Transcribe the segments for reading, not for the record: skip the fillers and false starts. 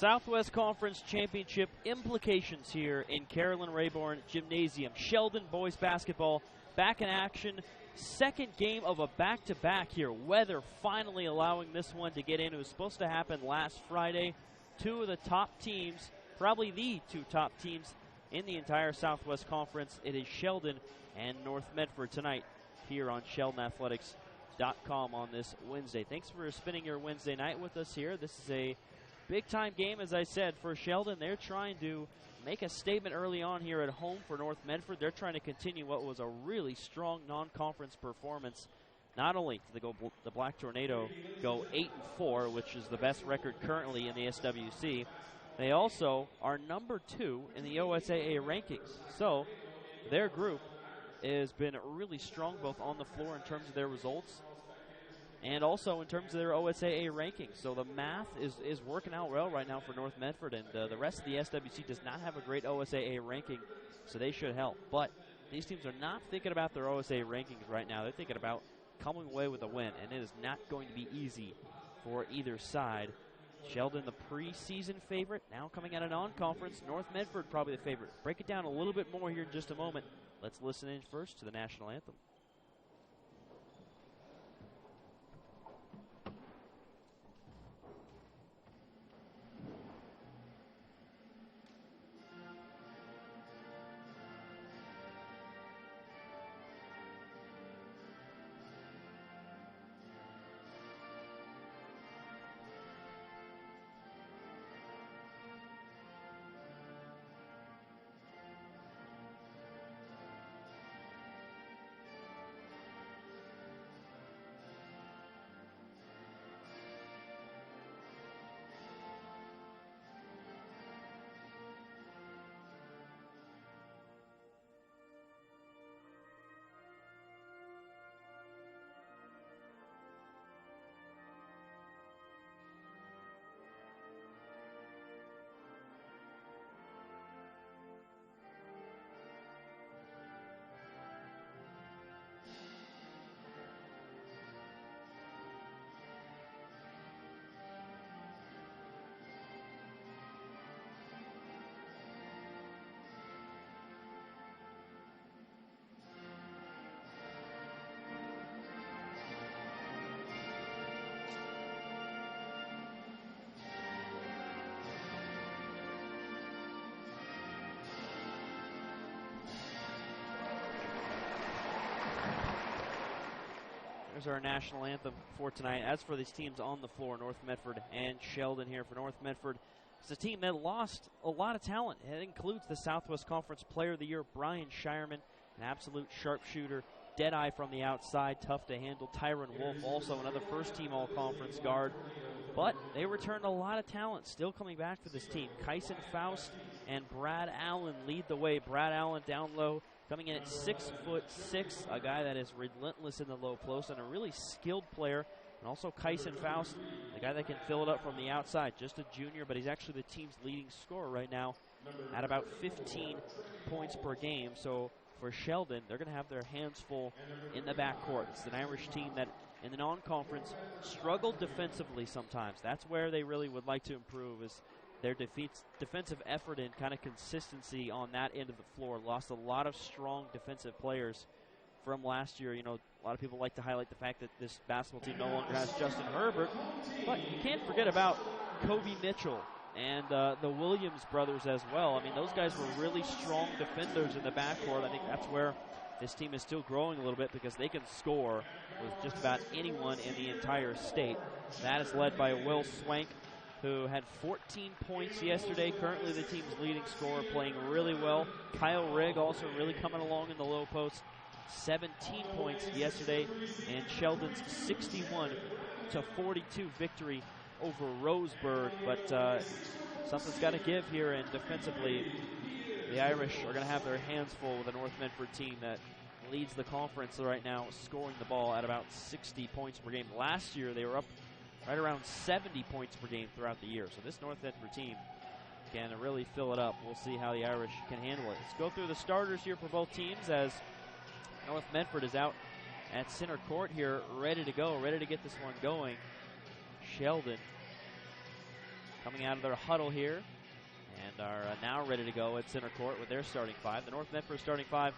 Southwest Conference Championship implications here in Carolyn Rayborn Gymnasium. Sheldon boys basketball back in action. Second game of a back-to-back here. Weather finally allowing this one to get in. It was supposed to happen last Friday. Two of the top teams, probably the two top teams in the entire Southwest Conference. It is Sheldon and North Medford tonight here on SheldonAthletics.com on this Wednesday. Thanks for spending your Wednesday night with us here. This is a big-time game, as I said, for Sheldon. They're trying to make a statement early on here at home for North Medford. They're trying to continue what was a really strong non-conference performance. Not only did the Black Tornado go 8-4, which is the best record currently in the SWC, they also are number 2 in the OSAA rankings. So their group has been really strong both on the floor in terms of their results and also in terms of their OSAA rankings. So the math is working out well right now for North Medford, and the rest of the SWC does not have a great OSAA ranking, so they should help. But these teams are not thinking about their OSAA rankings right now. They're thinking about coming away with a win, and it is not going to be easy for either side. Sheldon, the preseason favorite, now coming out of non-conference. North Medford probably the favorite. Break it down a little bit more here in just a moment. Let's listen in first to the national anthem. There's our national anthem for tonight. As for these teams on the floor, North Medford and Sheldon here. For North Medford, it's a team that lost a lot of talent. It includes the Southwest Conference Player of the Year, Brian Shireman, an absolute sharpshooter, dead-eye from the outside, tough to handle. Tyron Wolf, also another first-team all-conference guard. But they returned a lot of talent still coming back for this team. Kyson Faust and Brad Allen lead the way. Brad Allen down low, coming in at 6'6", a guy that is relentless in the low post and a really skilled player. And also Kyson Faust, the guy that can fill it up from the outside. Just a junior, but he's actually the team's leading scorer right now at about 15 points per game. So for Sheldon, they're going to have their hands full in the backcourt. It's an Irish team that in the non-conference struggled defensively sometimes. That's where they really would like to improve, is their defensive effort and kind of consistency on that end of the floor. Lost a lot of strong defensive players from last year. You know, a lot of people like to highlight the fact that this basketball team no longer has Justin Herbert, but you can't forget about Kobe Mitchell and the Williams brothers as well. I mean, those guys were really strong defenders in the backcourt. I think that's where this team is still growing a little bit, because they can score with just about anyone in the entire state. That is led by Will Swank, who had 14 points yesterday, currently the team's leading scorer, playing really well. Kyle Rigg also really coming along in the low post, 17 points yesterday, and Sheldon's 61-42 victory over Roseburg. But something's got to give here, and defensively, the Irish are going to have their hands full with a North Medford team that leads the conference right now, scoring the ball at about 60 points per game. Last year, they were up right around 70 points per game throughout the year. So this North Medford team can really fill it up. We'll see how the Irish can handle it. Let's go through the starters here for both teams, as North Medford is out at center court here, ready to go, ready to get this one going. Sheldon coming out of their huddle here and are now ready to go at center court with their starting five. The North Medford starting five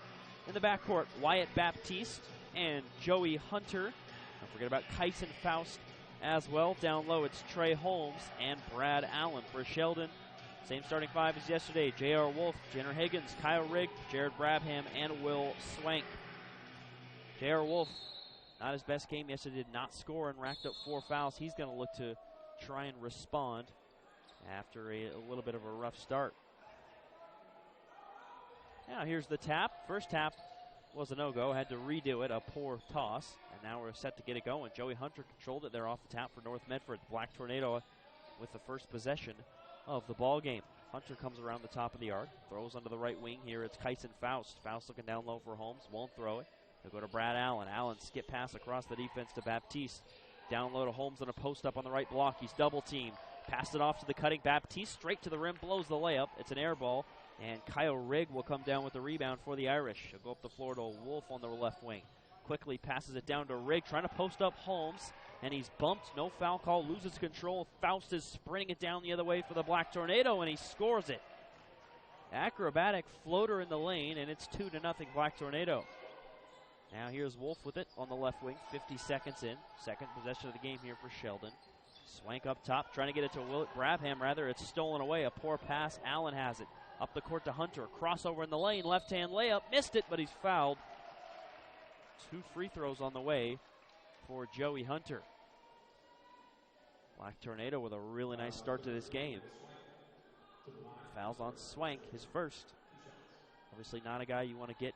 in the backcourt, Wyatt Baptiste and Joey Hunter. Don't forget about Kyson Faust as well. Down low, it's Trey Holmes and Brad Allen. For Sheldon, same starting five as yesterday. J.R. Wolf, Jenner Higgins, Kyle Rigg, Jared Brabham, and Will Swank. J.R. Wolf, not his best game yesterday, did not score and racked up 4 fouls. He's going to look to try and respond after a little bit of a rough start. Now here's the tap. First tap was a no-go, had to redo it, a poor toss, and now we're set to get it going. Joey Hunter controlled it there off the tap for North Medford. Black Tornado with the first possession of the ball game. Hunter comes around the top of the arc, throws onto the right wing. Here it's Kyson Faust. Faust looking down low for Holmes, won't throw it. He'll go to Brad Allen. Allen skip pass across the defense to Baptiste. Down low to Holmes on a post up on the right block. He's double teamed. Passed it off to the cutting Baptiste, straight to the rim, blows the layup. It's an air ball, and Kyle Rigg will come down with the rebound for the Irish. He'll go up the floor to Wolf on the left wing. Quickly passes it down to Rigg, trying to post up Holmes, and he's bumped. No foul call, loses control. Faust is sprinting it down the other way for the Black Tornado, and he scores it. Acrobatic floater in the lane, and it's 2-0 Black Tornado. Now here's Wolf with it on the left wing, 50 seconds in. Second possession of the game here for Sheldon. Swank up top, trying to get it to Brabham, rather. It's stolen away. A poor pass. Allen has it. Up the court to Hunter. Crossover in the lane. Left-hand layup. Missed it, but he's fouled. 2 free throws on the way for Joey Hunter. Black Tornado with a really nice start to this game. Fouls on Swank, his first. Obviously not a guy you want to get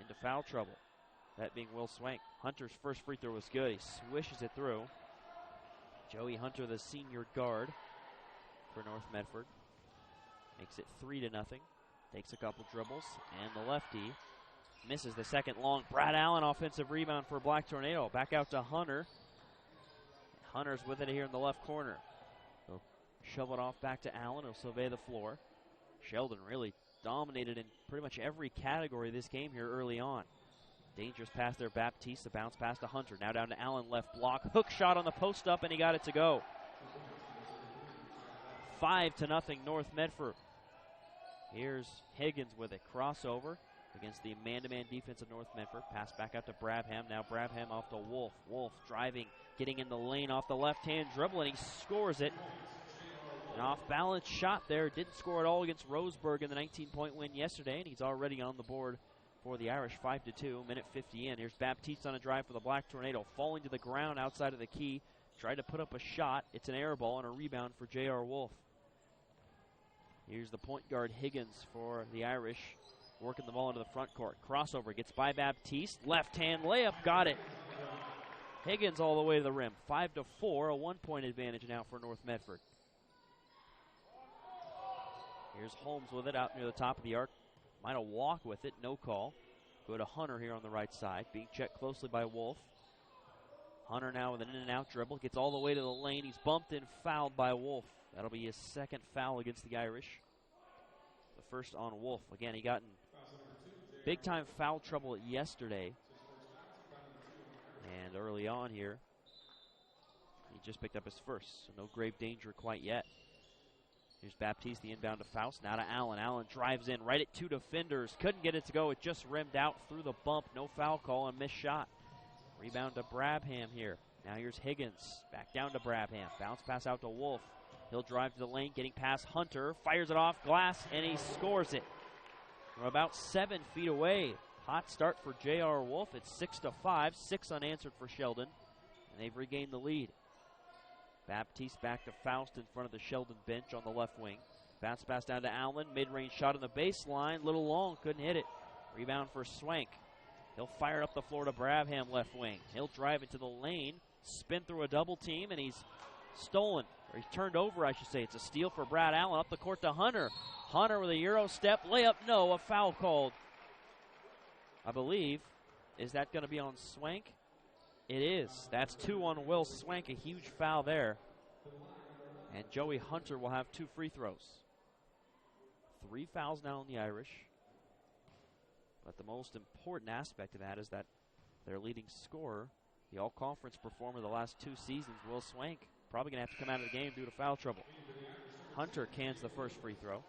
into foul trouble. That being Will Swank. Hunter's first free throw was good. He swishes it through. Joey Hunter, the senior guard for North Medford, makes it 3-0. Takes a couple dribbles, and the lefty misses the second long. Brad Allen, offensive rebound for Black Tornado. Back out to Hunter. Hunter's with it here in the left corner. He'll shove it off back to Allen. He'll survey the floor. Sheldon really dominated in pretty much every category of this game here early on. Dangerous pass there, Baptiste. The bounce pass to Hunter. Now down to Allen, left block. Hook shot on the post up, and he got it to go. 5-0 North Medford. Here's Higgins with it. Crossover against the man-to-man defense of North Medford. Pass back out to Brabham. Now Brabham off to Wolf. Wolf driving, getting in the lane off the left-hand dribble, and he scores it. An off-balance shot there. Didn't score at all against Roseburg in the 19-point win yesterday, and he's already on the board for the Irish. 5-2, minute 50 in. Here's Baptiste on a drive for the Black Tornado, falling to the ground outside of the key. Tried to put up a shot. It's an air ball and a rebound for J.R. Wolf. Here's the point guard Higgins for the Irish, working the ball into the front court. Crossover, gets by Baptiste. Left-hand layup, got it. Higgins all the way to the rim. 5-4, a 1-point advantage now for North Medford. Here's Holmes with it out near the top of the arc. Might have walked with it, no call. Go to Hunter here on the right side, being checked closely by Wolf. Hunter now with an in-and-out dribble, gets all the way to the lane. He's bumped and fouled by Wolf. That'll be his second foul against the Irish. The first on Wolf. Again, he got in big-time foul trouble yesterday. And early on here, he just picked up his first, so no grave danger quite yet. Here's Baptiste, the inbound to Faust. Now to Allen. Allen drives in right at 2 defenders. Couldn't get it to go. It just rimmed out through the bump. No foul call and missed shot. Rebound to Brabham here. Now here's Higgins. Back down to Brabham. Bounce pass out to Wolf. He'll drive to the lane, getting past Hunter. Fires it off glass, and he scores it from about 7 feet away. Hot start for J.R. Wolf. It's 6-5. 6 unanswered for Sheldon, and they've regained the lead. Baptiste back to Faust in front of the Sheldon bench on the left wing. Bounce pass down to Allen. Mid-range shot on the baseline. Little long, couldn't hit it. Rebound for Swank. He'll fire up the floor to Brabham left wing. He'll drive into the lane, spin through a double team, and he's stolen. Or he's turned over, I should say. It's a steal for Brad Allen. Up the court to Hunter. Hunter with a Euro step. Layup, no. A foul called, I believe. Is that going to be on Swank? It is. That's 2 on Will Swank. A huge foul there. And Joey Hunter will have 2 free throws. 3 fouls now on the Irish. But the most important aspect of that is that their leading scorer, the all-conference performer the last 2 seasons, Will Swank, probably going to have to come out of the game due to foul trouble. Hunter cans the first free throw.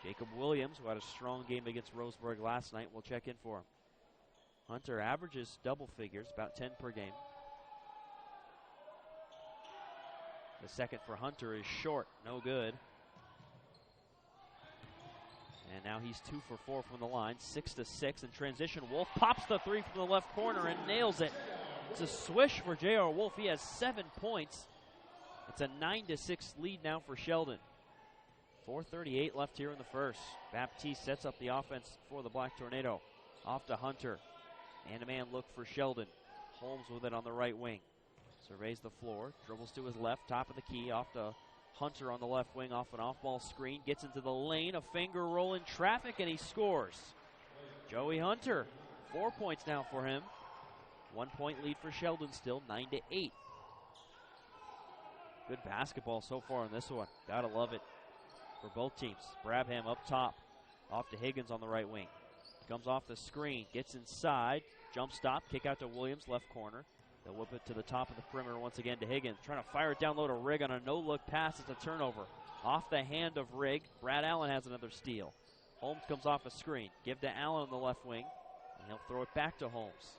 Jacob Williams, who had a strong game against Roseburg last night, will check in for him. Hunter averages double figures, about 10 per game. The second for Hunter is short, no good. And now he's 2 for 4 from the line, 6-6 in transition. Wolf pops the three from the left corner and nails it. It's a swish for J.R. Wolf. He has 7 points. It's a 9-6 lead now for Sheldon. 4:38 left here in the first. Baptiste sets up the offense for the Black Tornado. Off to Hunter. Man-to-man look for Sheldon. Holmes with it on the right wing. Surveys the floor, dribbles to his left, top of the key, off to Hunter on the left wing, off an off-ball screen, gets into the lane, a finger roll in traffic, and he scores. Joey Hunter, 4 points now for him. 1 point lead for Sheldon still, 9-8. Good basketball so far in this one. Gotta love it for both teams. Brabham up top, off to Higgins on the right wing. Comes off the screen, gets inside, jump stop, kick out to Williams, left corner. They'll whip it to the top of the perimeter once again to Higgins. Trying to fire it down low to Rigg on a no-look pass. It's a turnover. Off the hand of Rigg. Brad Allen has another steal. Holmes comes off a screen. Give to Allen on the left wing. And he'll throw it back to Holmes.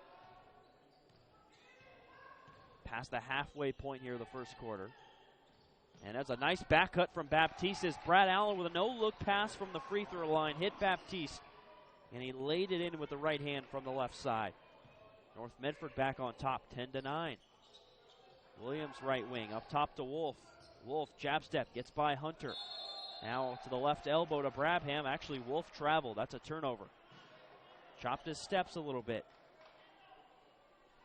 Past the halfway point here of the first quarter. And that's a nice back cut from Baptiste. As Brad Allen with a no-look pass from the free throw line hit Baptiste. And he laid it in with the right hand from the left side. North Medford back on top, 10-9. Williams right wing, up top to Wolf. Wolf, jab step, gets by Hunter. Now to the left elbow to Brabham. Actually, Wolf traveled. That's a turnover. Chopped his steps a little bit.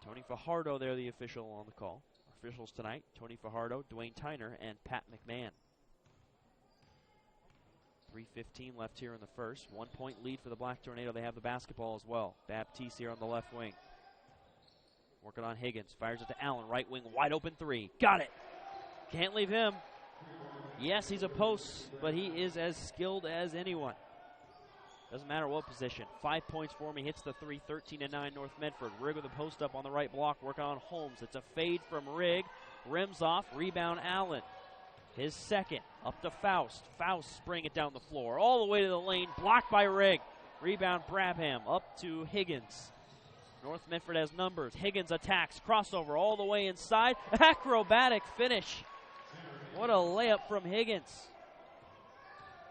Tony Fajardo there, the official on the call. Officials tonight, Tony Fajardo, Dwayne Tyner, and Pat McMahon. 3:15 left here in the first. 1 point lead for the Black Tornado. They have the basketball as well. Baptiste here on the left wing. Working on Higgins. Fires it to Allen. Right wing, wide open three. Got it. Can't leave him. Yes, he's a post, but he is as skilled as anyone. Doesn't matter what position. 5 points for him. He hits the three. 13-9 North Medford. Rigg with a post up on the right block. Working on Holmes. It's a fade from Rigg. Rims off. Rebound Allen. His second. Up to Faust. Faust spraying it down the floor. All the way to the lane. Blocked by Rigg. Rebound Brabham. Up to Higgins. North Medford has numbers. Higgins attacks. Crossover all the way inside. Acrobatic finish. What a layup from Higgins.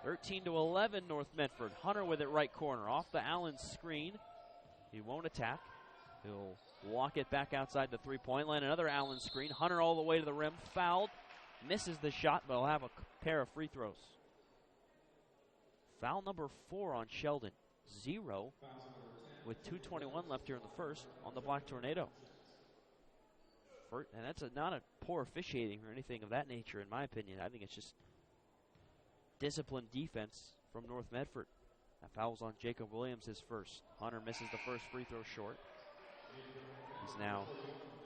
13-11 North Medford. Hunter with it right corner. Off the Allen screen. He won't attack. He'll walk it back outside the three-point line. Another Allen screen. Hunter all the way to the rim. Fouled. Misses the shot, but he'll have a pair of free throws. Foul number 4 on Sheldon. 0 with 2:21 left here in the first on the Black Tornado. And that's not a poor officiating or anything of that nature, in my opinion. I think it's just disciplined defense from North Medford. That foul's on Jacob Williams, his first. Hunter misses the first free throw short. He's now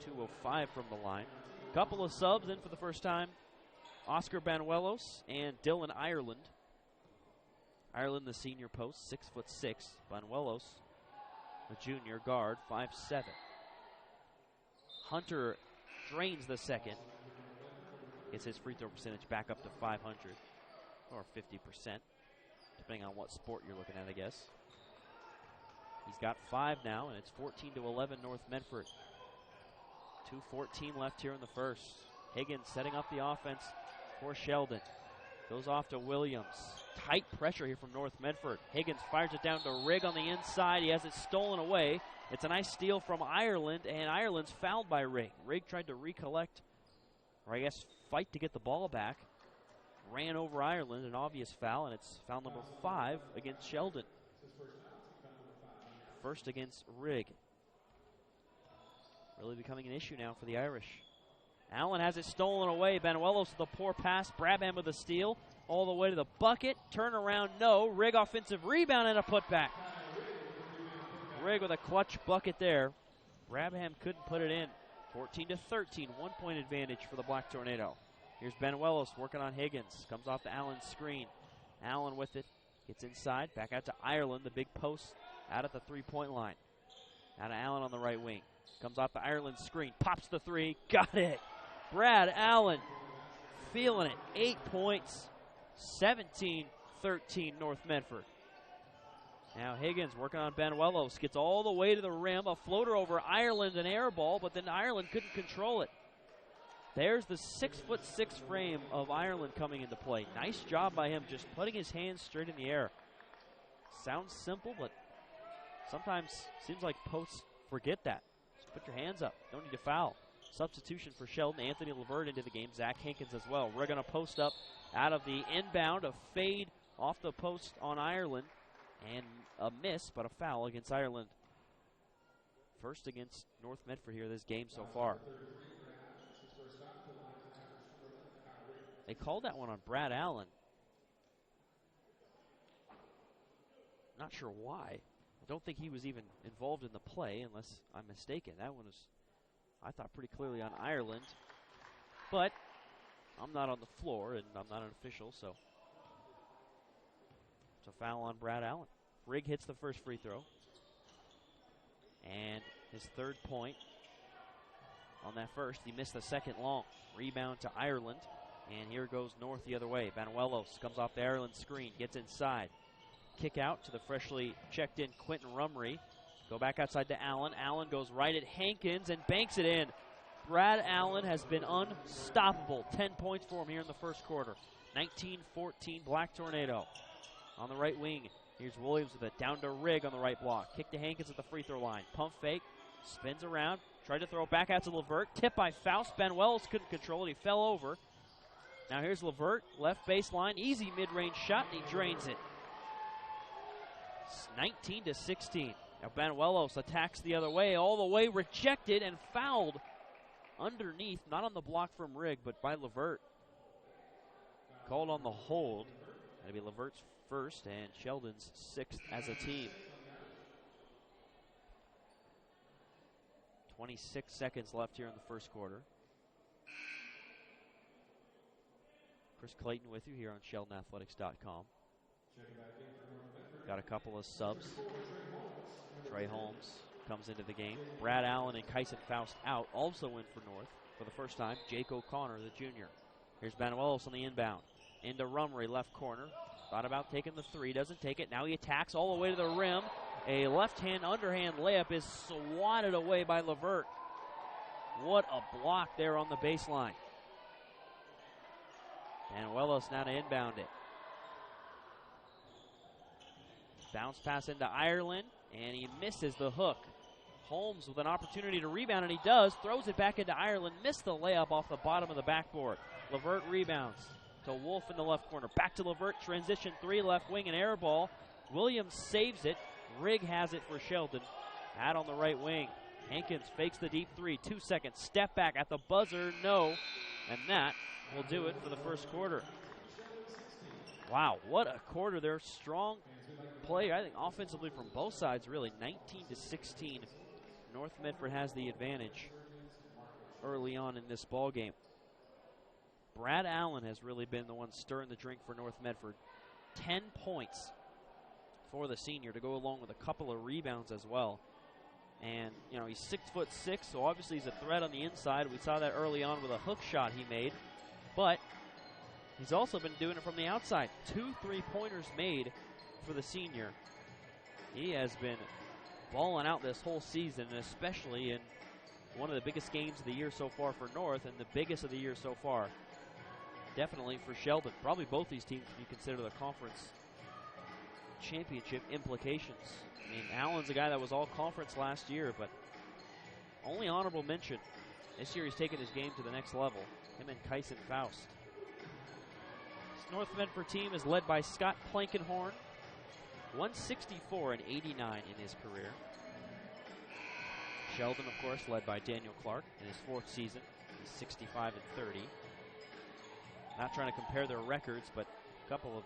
2 of 5 from the line. Couple of subs in for the first time. Oscar Banuelos and Dylan Ireland. Ireland, the senior post, 6'6". Banuelos, the junior guard, 5'7". Hunter drains the second. Gets his free throw percentage back up to 500, or 50%, depending on what sport you're looking at, I guess. He's got 5 now, and it's 14-11 North Medford. 2:14 left here in the first. Higgins setting up the offense for Sheldon. Goes off to Williams. Tight pressure here from North Medford. Higgins fires it down to Rigg on the inside. He has it stolen away. It's a nice steal from Ireland, and Ireland's fouled by Rigg. Rigg tried to recollect, or I guess fight to get the ball back. Ran over Ireland, an obvious foul, and it's foul number 5 against Sheldon. First against Rigg. Really becoming an issue now for the Irish. Allen has it stolen away. Banuelos with a poor pass. Brabham with a steal. All the way to the bucket. Turnaround, no. Rigg offensive rebound and a putback. Rigg with a clutch bucket there. Brabham couldn't put it in. 14-13. 1 point advantage for the Black Tornado. Here's Banuelos working on Higgins. Comes off the Allen screen. Allen with it. Gets inside. Back out to Ireland. The big post out at the three-point line. Out to Allen on the right wing. Comes off the Ireland screen. Pops the three. Got it. Brad Allen feeling it. 8 points, 17-13 North Medford. Now Higgins working on Banuelos, gets all the way to the rim, a floater over Ireland, an air ball, but then Ireland couldn't control it. There's the 6'6" frame of Ireland coming into play. Nice job by him just putting his hands straight in the air. Sounds simple, but sometimes seems like posts forget that. Just put your hands up, don't need to foul. Substitution for Sheldon, Anthony Levert into the game, Zach Hankins as well. We're going to post up out of the inbound, a fade off the post on Ireland, and a miss, but a foul against Ireland. First against North Medford here this game so far. They called that one on Brad Allen. Not sure why. I don't think he was even involved in the play, unless I'm mistaken. That one was, I thought, pretty clearly on Ireland. But I'm not on the floor, and I'm not an official, so it's a foul on Brad Allen. Rigg hits the first free throw. And his 3rd point on that first. He missed the second long. Rebound to Ireland. And here goes North the other way. Banuelos comes off the Ireland screen, gets inside. Kick out to the freshly checked in Quentin Rumry. Go back outside to Allen. Allen goes right at Hankins and banks it in. Brad Allen has been unstoppable. 10 points for him here in the first quarter. 19-14 Black Tornado. On the right wing, here's Williams with it down to Rigg on the right block. Kick to Hankins at the free throw line. Pump fake, spins around, tried to throw it back out to Levert. Tip by Faust. Banuelos couldn't control it. He fell over. Now here's Levert, left baseline, easy mid-range shot, and he drains it. It's 19-16. Now Banuelos attacks the other way, all the way, rejected and fouled underneath, not on the block from Rigg, but by Levert. Called on the hold. That'll be Levert's first and Sheldon's 6th as a team. 26 seconds left here in the first quarter. Chris Clayton with you here on SheldonAthletics.com. Got a couple of subs. Trey Holmes comes into the game. Brad Allen and Kyson Faust out. Also in for North for the first time, Jake O'Connor, the junior. Here's Banuelos on the inbound. Into Rumry, left corner. Thought about taking the 3, doesn't take it. Now he attacks all the way to the rim. A left-hand underhand layup is swatted away by Levert. What a block there on the baseline. Banuelos now to inbound it. Bounce pass into Ireland, and he misses the hook. Holmes with an opportunity to rebound, and he does. Throws it back into Ireland. Missed the layup off the bottom of the backboard. Levert rebounds to Wolf in the left corner. Back to Levert. Transition 3, left wing, and air ball. Williams saves it. Rigg has it for Sheldon. Out on the right wing. Hankins fakes the deep 3. 2 seconds. Step back at the buzzer. No. And that will do it for the first quarter. Wow, what a quarter there. Strong play, I think, offensively from both sides, really. 19-16. North Medford has the advantage early on in this ball game. Brad Allen has really been the one stirring the drink for North Medford. 10 points for the senior to go along with a couple of rebounds as well. And, you know, he's 6'6", so obviously he's a threat on the inside. We saw that early on with a hook shot he made. But he's also been doing it from the outside. 2 3-pointers made for the senior. He has been balling out this whole season, and especially in one of the biggest games of the year so far for North and the biggest of the year so far. Definitely for Sheldon. Probably both these teams when you consider the conference championship implications. I mean, Allen's a guy that was all conference last year, but only honorable mention. This year he's taken his game to the next level. Him and Kyson Faust. This North Medford team is led by Scott Plankenhorn. 164 and 89 in his career. Sheldon, of course, led by Daniel Clark in his 4th season. He's 65 and 30. Not trying to compare their records, but a couple of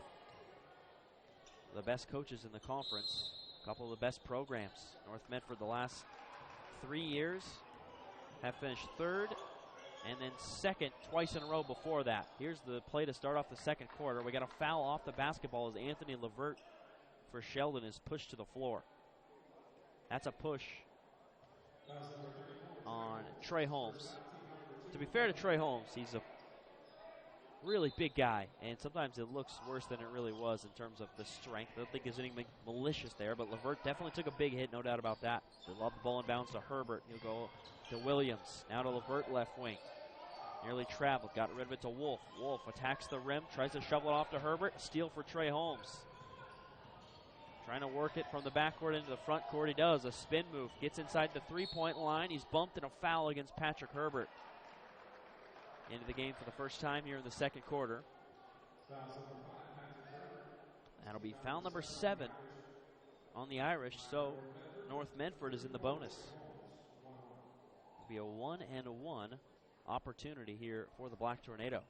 the best coaches in the conference. A couple of the best programs. North Medford the last 3 years have finished 3rd and then 2nd twice in a row before that. Here's the play to start off the second quarter. We got a foul off the basketball as Anthony Levert for Sheldon is pushed to the floor. That's a push on Trey Holmes. to be fair to Trey Holmes, he's a really big guy, and sometimes it looks worse than it really was in terms of the strength. I don't think there's anything malicious there, but LeVert definitely took a big hit, no doubt about that. They love the ball inbounds to Herbert. He'll go to Williams. Now to LeVert, left wing. Nearly traveled, got rid of it to Wolf. Wolf attacks the rim, tries to shovel it off to Herbert. Steal for Trey Holmes. Trying to work it from the backcourt into the front court. He does. A spin move. Gets inside the three-point line. He's bumped in a foul against Patrick Herbert. Into the game for the first time here in the second quarter. That'll be foul number 7 on the Irish. So North Medford is in the bonus. It'll be a 1-and-1 opportunity here for the Black Tornado.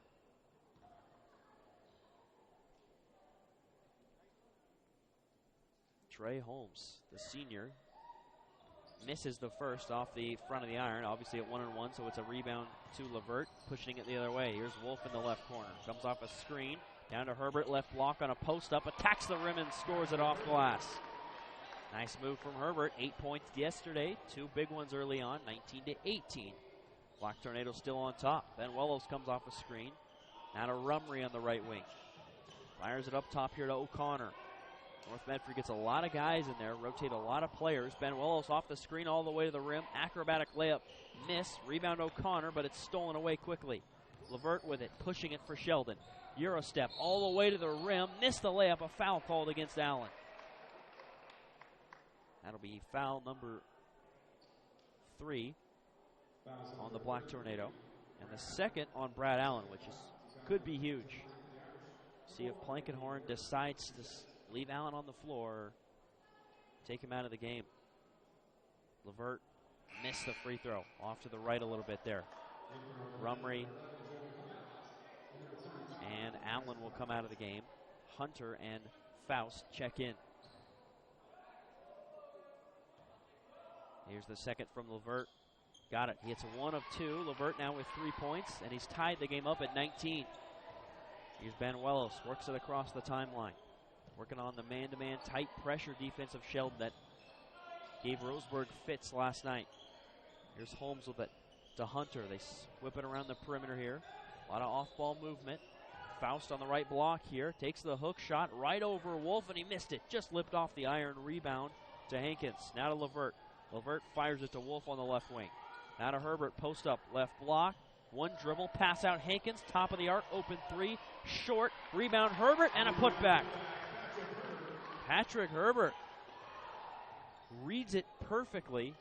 Trey Holmes, the senior, misses the first off the front of the iron. Obviously at 1-and-1, so it's a rebound to LeVert, pushing it the other way. Here's Wolf in the left corner. Comes off a screen, down to Herbert, left block on a post-up, attacks the rim and scores it off glass. Nice move from Herbert. 8 points yesterday, 2 big ones early on, 19-18. Black Tornado still on top. Ben Wellows comes off a screen. Now to Rumry on the right wing. Fires it up top here to O'Connor. North Medford gets a lot of guys in there, rotate a lot of players. Ben Willis off the screen all the way to the rim. Acrobatic layup, miss. Rebound O'Connor, but it's stolen away quickly. LeVert with it, pushing it for Sheldon. Euro step all the way to the rim. Missed the layup, a foul called against Allen. That'll be foul number 3 on the Black Tornado. And the second on Brad Allen, which could be huge. See if Plankenhorn decides to leave Allen on the floor, or take him out of the game. LeVert missed the free throw. Off to the right a little bit there. Rumry and Allen will come out of the game. Hunter and Faust check in. Here's the second from LeVert. Got it. He hits 1 of 2. LeVert now with 3 points, and he's tied the game up at 19. Here's Ben Wellos, works it across the timeline. Working on the man-to-man tight pressure defense of Sheldon that gave Roseburg fits last night. Here's Holmes with it to Hunter. They whip it around the perimeter here. A lot of off-ball movement. Faust on the right block here. Takes the hook shot right over Wolf, and he missed it. Just lipped off the iron. Rebound to Hankins. Now to LeVert. LeVert fires it to Wolf on the left wing. Now to Herbert. Post up. Left block. One dribble. Pass out Hankins. Top of the arc. Open 3. Short. Rebound Herbert, and a putback. Patrick Herbert reads it perfectly.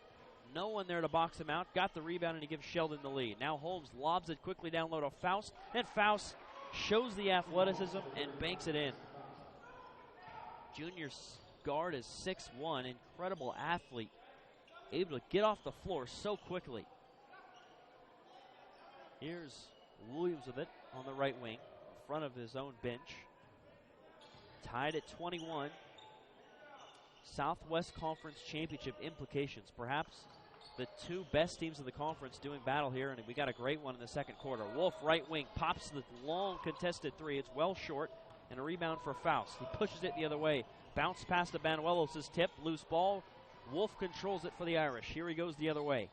No one there to box him out. Got the rebound, and he gives Sheldon the lead. Now Holmes lobs it quickly down low to Faust, and Faust shows the athleticism and banks it in. Junior guard is 6'1", incredible athlete, able to get off the floor so quickly. Here's Williams with it on the right wing, in front of his own bench. Tied at 21. Southwest Conference Championship implications. Perhaps the 2 best teams in the conference doing battle here, and we got a great one in the second quarter. Wolf, right wing, pops the long contested 3. It's well short, and a rebound for Faust. He pushes it the other way. Bounce pass to Banuelos' tip, loose ball. Wolf controls it for the Irish. Here he goes the other way.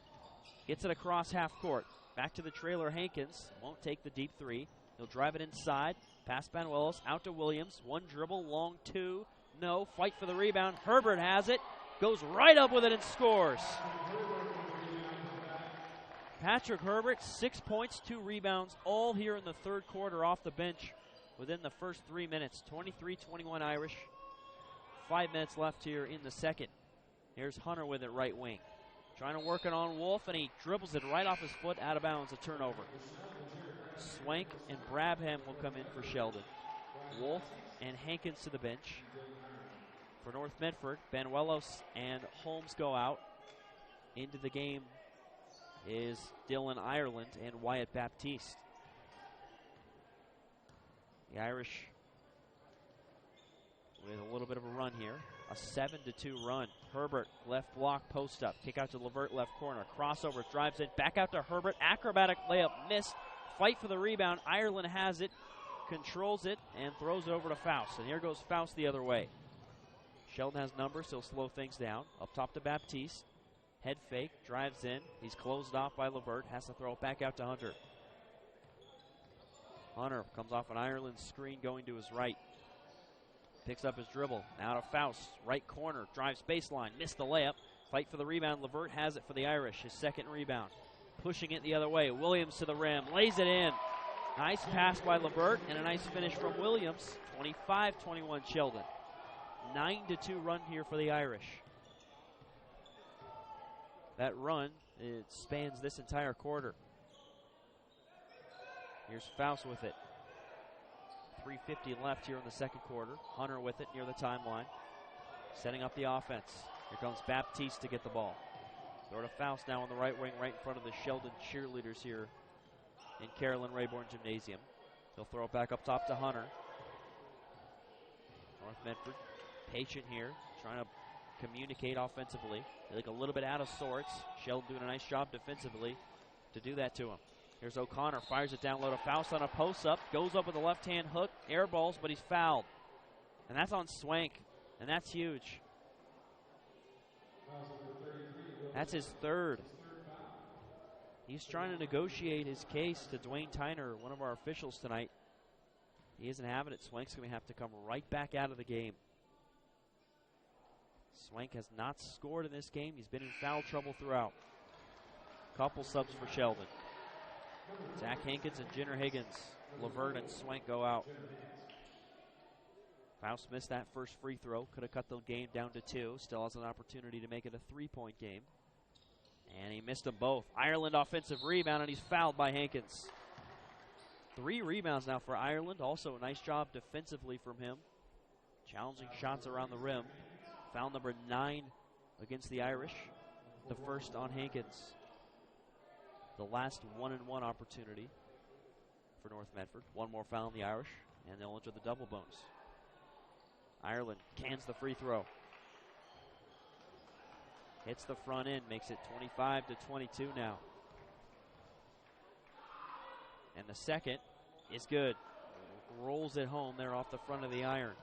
Gets it across half court. Back to the trailer, Hankins. Won't take the deep 3. He'll drive it inside. Pass Banuelos, out to Williams. 1 dribble, long 2. No, fight for the rebound. Herbert has it. Goes right up with it and scores. Patrick Herbert, 6 points, 2 rebounds, all here in the third quarter off the bench within the first 3 minutes. 23-21 Irish. 5 minutes left here in the second. Here's Hunter with it, right wing. Trying to work it on Wolf, and he dribbles it right off his foot, out of bounds, a turnover. Swank and Brabham will come in for Sheldon. Wolf and Hankins to the bench. For North Medford, Banuelos and Holmes go out. Into the game is Dylan Ireland and Wyatt Baptiste. The Irish with a little bit of a run here. A 7-2 run. Herbert, left block, post up. Kick out to LeVert, left corner. Crossover, drives it. Back out to Herbert. Acrobatic layup, missed. Fight for the rebound. Ireland has it, controls it, and throws it over to Faust. And here goes Faust the other way. Sheldon has numbers, so he'll slow things down. Up top to Baptiste. Head fake, drives in. He's closed off by Levert. Has to throw it back out to Hunter. Hunter comes off an Ireland screen going to his right. Picks up his dribble. Now to Faust. Right corner. Drives baseline. Missed the layup. Fight for the rebound. Levert has it for the Irish. His second rebound. Pushing it the other way. Williams to the rim. Lays it in. Nice pass by Levert and a nice finish from Williams. 25-21 Sheldon. 9-2 run here for the Irish. That run, it spans this entire quarter. Here's Faust with it. 3:50 left here in the second quarter. Hunter with it near the timeline. Setting up the offense. Here comes Baptiste to get the ball. Throw to Faust now on the right wing, right in front of the Sheldon cheerleaders here in Carolyn Rayborn Gymnasium. He'll throw it back up top to Hunter. North Medford patient here, trying to communicate offensively. They look a little bit out of sorts. Sheldon doing a nice job defensively to do that to him. Here's O'Connor, fires it down low to Faust on a post-up. Goes up with a left-hand hook, air balls, but he's fouled. And that's on Swank, and that's huge. That's his third. He's trying to negotiate his case to Dwayne Tyner, one of our officials tonight. He isn't having it. Swank's going to have to come right back out of the game. Swank has not scored in this game. He's been in foul trouble throughout. Couple subs for Sheldon. Zach Hankins and Jenner Higgins. Levert and Swank go out. Faust missed that first free throw. Could have cut the game down to 2. Still has an opportunity to make it a 3-point game. And he missed them both. Ireland offensive rebound, and he's fouled by Hankins. 3 rebounds now for Ireland. Also a nice job defensively from him. Challenging shots around the rim. Foul number 9 against the Irish. The first on Hankins. The last 1-and-1 opportunity for North Medford. One more foul on the Irish, and they'll enter the double bonus. Ireland cans the free throw. Hits the front end, makes it 25-22 now. And the second is good. Rolls it home there off the front of the iron.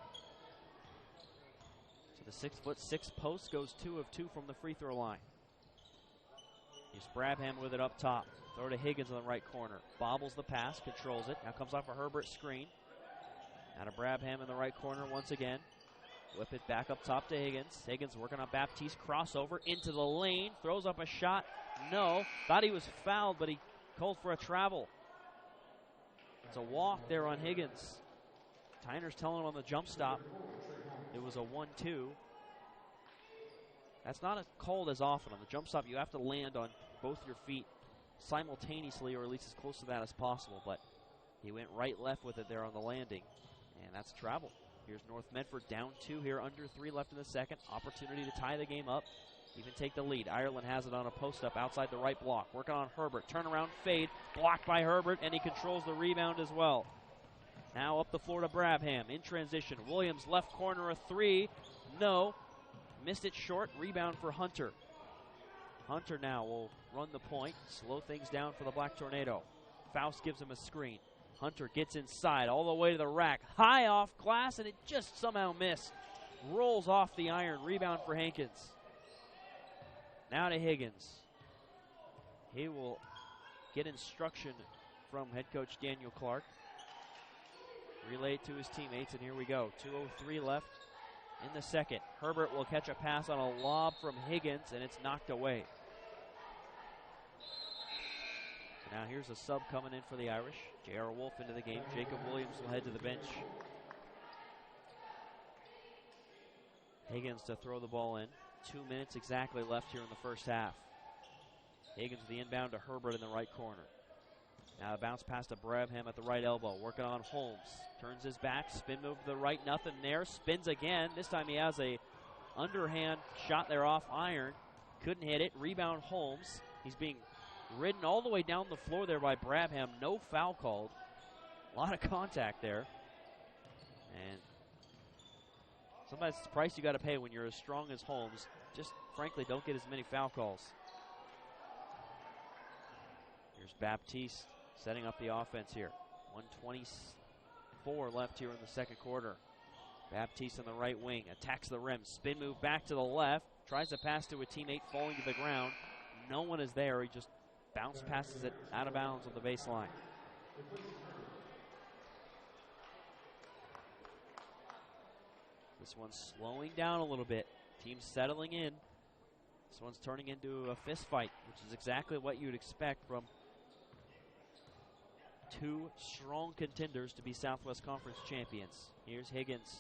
So the 6'6" post goes 2 of 2 from the free throw line. Here's Brabham with it up top. Throw to Higgins on the right corner. Bobbles the pass, controls it. Now comes off a Herbert screen. Now to Brabham in the right corner once again. Whip it back up top to Higgins. Higgins working on Baptiste. Crossover into the lane. Throws up a shot. No. Thought he was fouled, but he called for a travel. It's a walk there on Higgins. Tyner's telling him on the jump stop it was a 1-2. That's not called as often. On the jump stop, you have to land on both your feet simultaneously, or at least as close to that as possible. But he went right-left with it there on the landing, and that's travel. Here's North Medford down 2 here, under 3 left in the second. Opportunity to tie the game up, even take the lead. Ireland has it on a post-up outside the right block. Working on Herbert. Turnaround fade. Blocked by Herbert, and he controls the rebound as well. Now up the floor to Brabham. In transition. Williams left corner, a 3. No. Missed it short. Rebound for Hunter. Hunter now will run the point. Slow things down for the Black Tornado. Faust gives him a screen. Hunter gets inside all the way to the rack. High off glass, and it just somehow missed. Rolls off the iron. Rebound for Hankins. Now to Higgins. He will get instruction from head coach Daniel Clark. Relayed to his teammates, and here we go. 2:03 left in the second. Herbert will catch a pass on a lob from Higgins, and it's knocked away. So now here's a sub coming in for the Irish. J.R. Wolf into the game. Jacob Williams will head to the bench. Higgins to throw the ball in. 2 minutes exactly left here in the first half. Higgins with the inbound to Herbert in the right corner. Now a bounce pass to Brabham at the right elbow. Working on Holmes. Turns his back. Spin move to the right. Nothing there. Spins again. This time he has a underhand shot there off iron. Couldn't hit it. Rebound Holmes. He's being ridden all the way down the floor there by Brabham. No foul called. A lot of contact there. And sometimes it's the price you got to pay when you're as strong as Holmes. Just frankly don't get as many foul calls. Here's Baptiste setting up the offense here. 1:24 left here in the second quarter. Baptiste on the right wing. Attacks the rim. Spin move back to the left. tries to pass to a teammate, falling to the ground. No one is there. He just bounce passes it out of bounds on the baseline. This one's slowing down a little bit. Team settling in. This one's turning into a fist fight, which is exactly what you'd expect from two strong contenders to be Southwest Conference champions. Here's Higgins.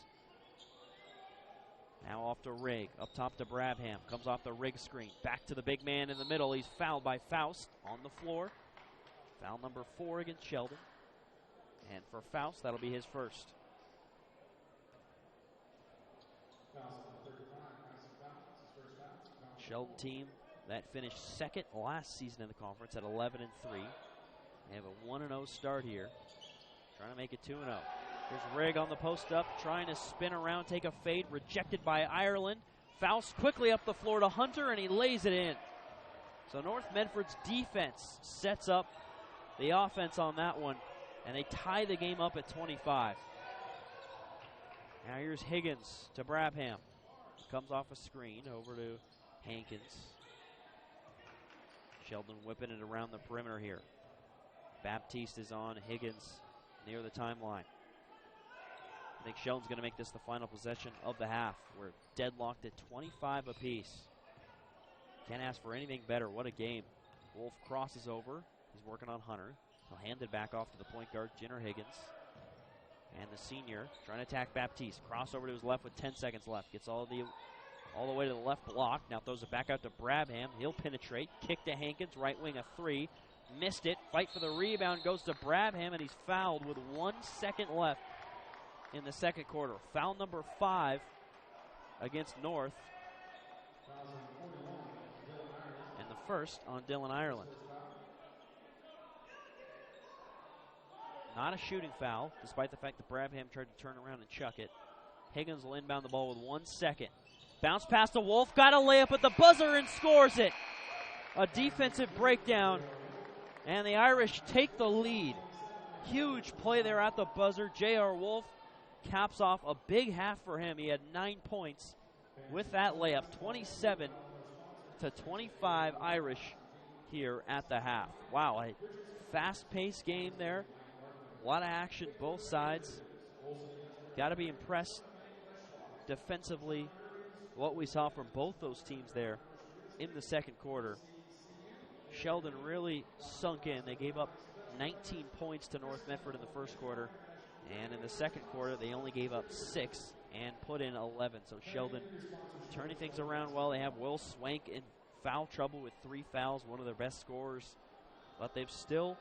Now off to Rigg. Up top to Brabham. Comes off the Rigg screen. Back to the big man in the middle. He's fouled by Faust on the floor. Foul number 4 against Sheldon. And for Faust, that'll be his first. Sheldon team that finished second last season in the conference at 11-3. They have a 1-0 start here. Trying to make it 2-0. Here's Rigg on the post up, trying to spin around, take a fade, rejected by Ireland. Faust quickly up the floor to Hunter, and he lays it in. So North Medford's defense sets up the offense on that one, and they tie the game up at 25. Now here's Higgins to Brabham. Comes off a screen over to Hankins. Sheldon whipping it around the perimeter here. Baptiste is on Higgins near the timeline. I think Sheldon's going to make this the final possession of the half. We're deadlocked at 25 apiece. Can't ask for anything better. What a game. Wolf crosses over. He's working on Hunter. He'll hand it back off to the point guard, Jenner Higgins. And the senior trying to attack Baptiste. Crossover to his left with 10 seconds left. Gets all the way to the left block. Now throws it back out to Brabham. He'll penetrate. Kick to Hankins. Right wing a 3. Missed it. Fight for the rebound. Goes to Brabham, and he's fouled with 1 second left in the second quarter. Foul number 5 against North. And the first on Dylan Ireland. Not a shooting foul, despite the fact that Brabham tried to turn around and chuck it. Higgins will inbound the ball with 1 second. Bounce pass to Wolf. Got a layup at the buzzer and scores it. A defensive breakdown. And the Irish take the lead. Huge play there at the buzzer. J.R. Wolf caps off a big half for him. He had 9 points with that layup. 27-25 Irish here at the half. Wow, a fast-paced game there. A lot of action both sides. Got to be impressed defensively what we saw from both those teams there in the second quarter. Sheldon really sunk in. They gave up 19 points to North Medford in the first quarter. And in the second quarter, they only gave up 6 and put in 11. So Sheldon turning things around well. They have Will Swank in foul trouble with 3 fouls, one of their best scorers. But they've still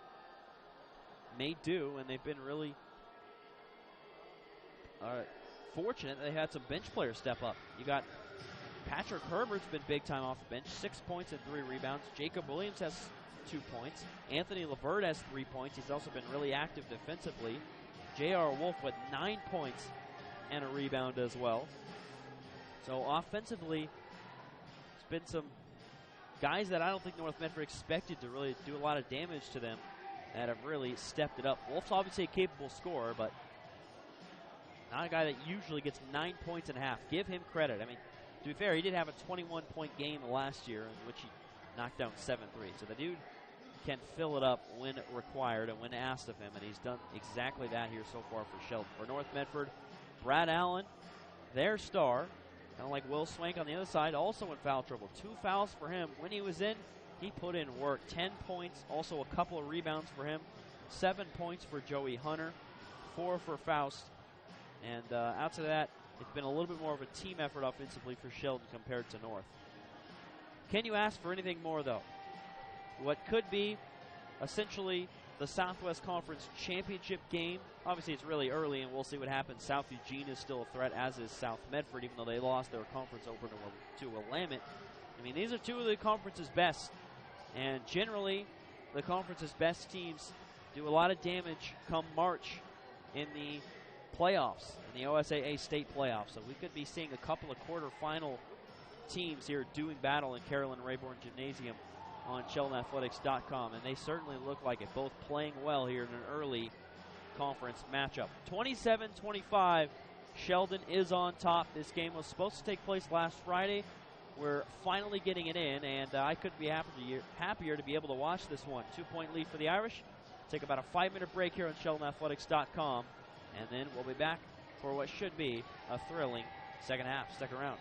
made do, and they've been really fortunate they had some bench players step up. You got Patrick Herbert's been big time off the bench, 6 points and 3 rebounds. Jacob Williams has 2 points. Anthony LeVert has 3 points. He's also been really active defensively. J.R. Wolf with 9 points and a rebound as well. So offensively, it's been some guys that I don't think North Medford expected to really do a lot of damage to them that have really stepped it up. Wolf's obviously a capable scorer, but not a guy that usually gets 9 points and a half. Give him credit. I mean, to be fair, he did have a 21-point game last year in which he knocked down 7 threes. So the dude can fill it up when required and when asked of him, and he's done exactly that here so far for Sheldon. For North Medford, Brad Allen, their star, kind of like Will Swank on the other side, also in foul trouble. 2 fouls for him. When he was in, he put in work. 10 points, also a couple of rebounds for him. 7 points for Joey Hunter, 4 for Faust. And outside of that, it's been a little bit more of a team effort offensively for Sheldon compared to North. Can you ask for anything more, though? What could be essentially the Southwest Conference Championship game. Obviously, it's really early, and we'll see what happens. South Eugene is still a threat, as is South Medford, even though they lost their conference opener to Willamette. I mean, these are 2 of the conference's best, and generally, the conference's best teams do a lot of damage come March in the playoffs, in the OSAA state playoffs. So we could be seeing a couple of quarterfinal teams here doing battle in Carolyn Rayborn Gymnasium on SheldonAthletics.com, and they certainly look like it, both playing well here in an early conference matchup. 27-25, Sheldon is on top. This game was supposed to take place last Friday, we're finally getting it in, and I couldn't be happier to be able to watch this one. 2-point lead for the Irish. Take about a 5-minute break here on SheldonAthletics.com, and then we'll be back for what should be a thrilling second half. Stick around.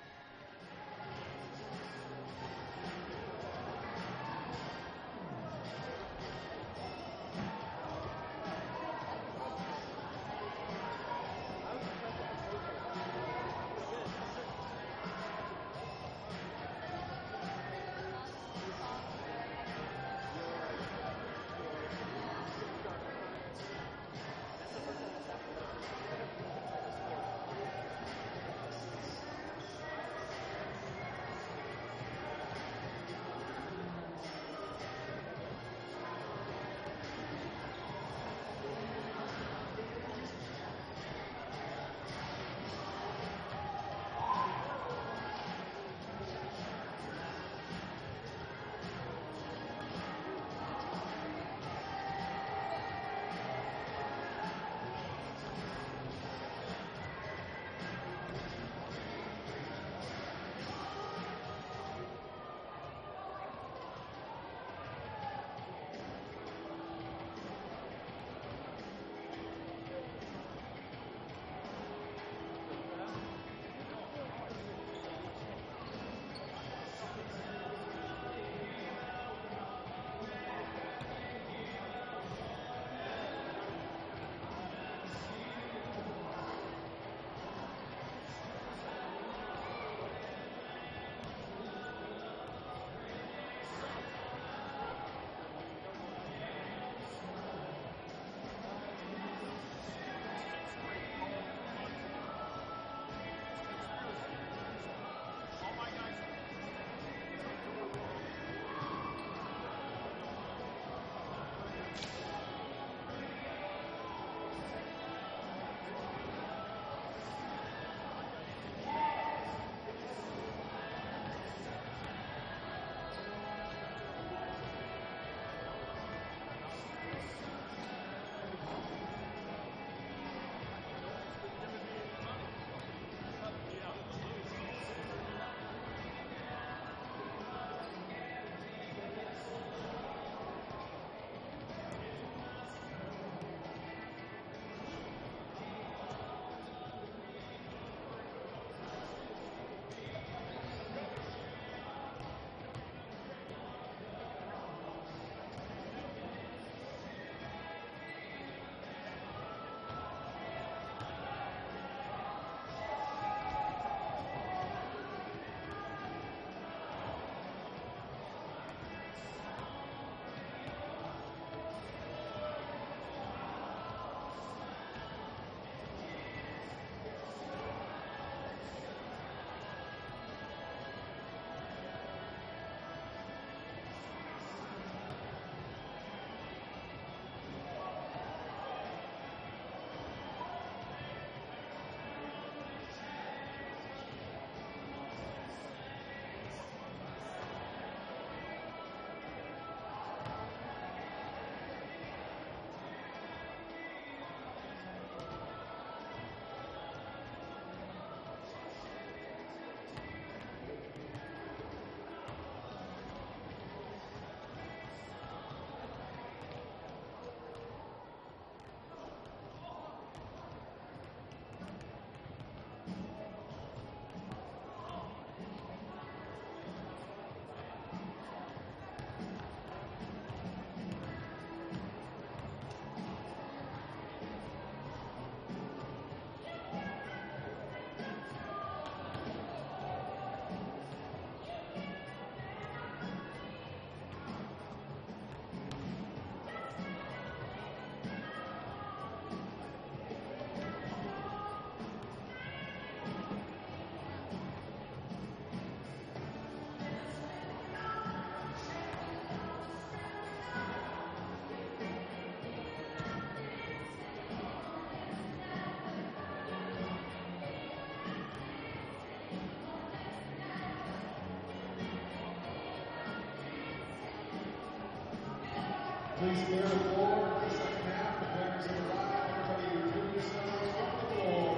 Please clear the floor for the second half. The players have arrived. Everybody remove yourselves from the floor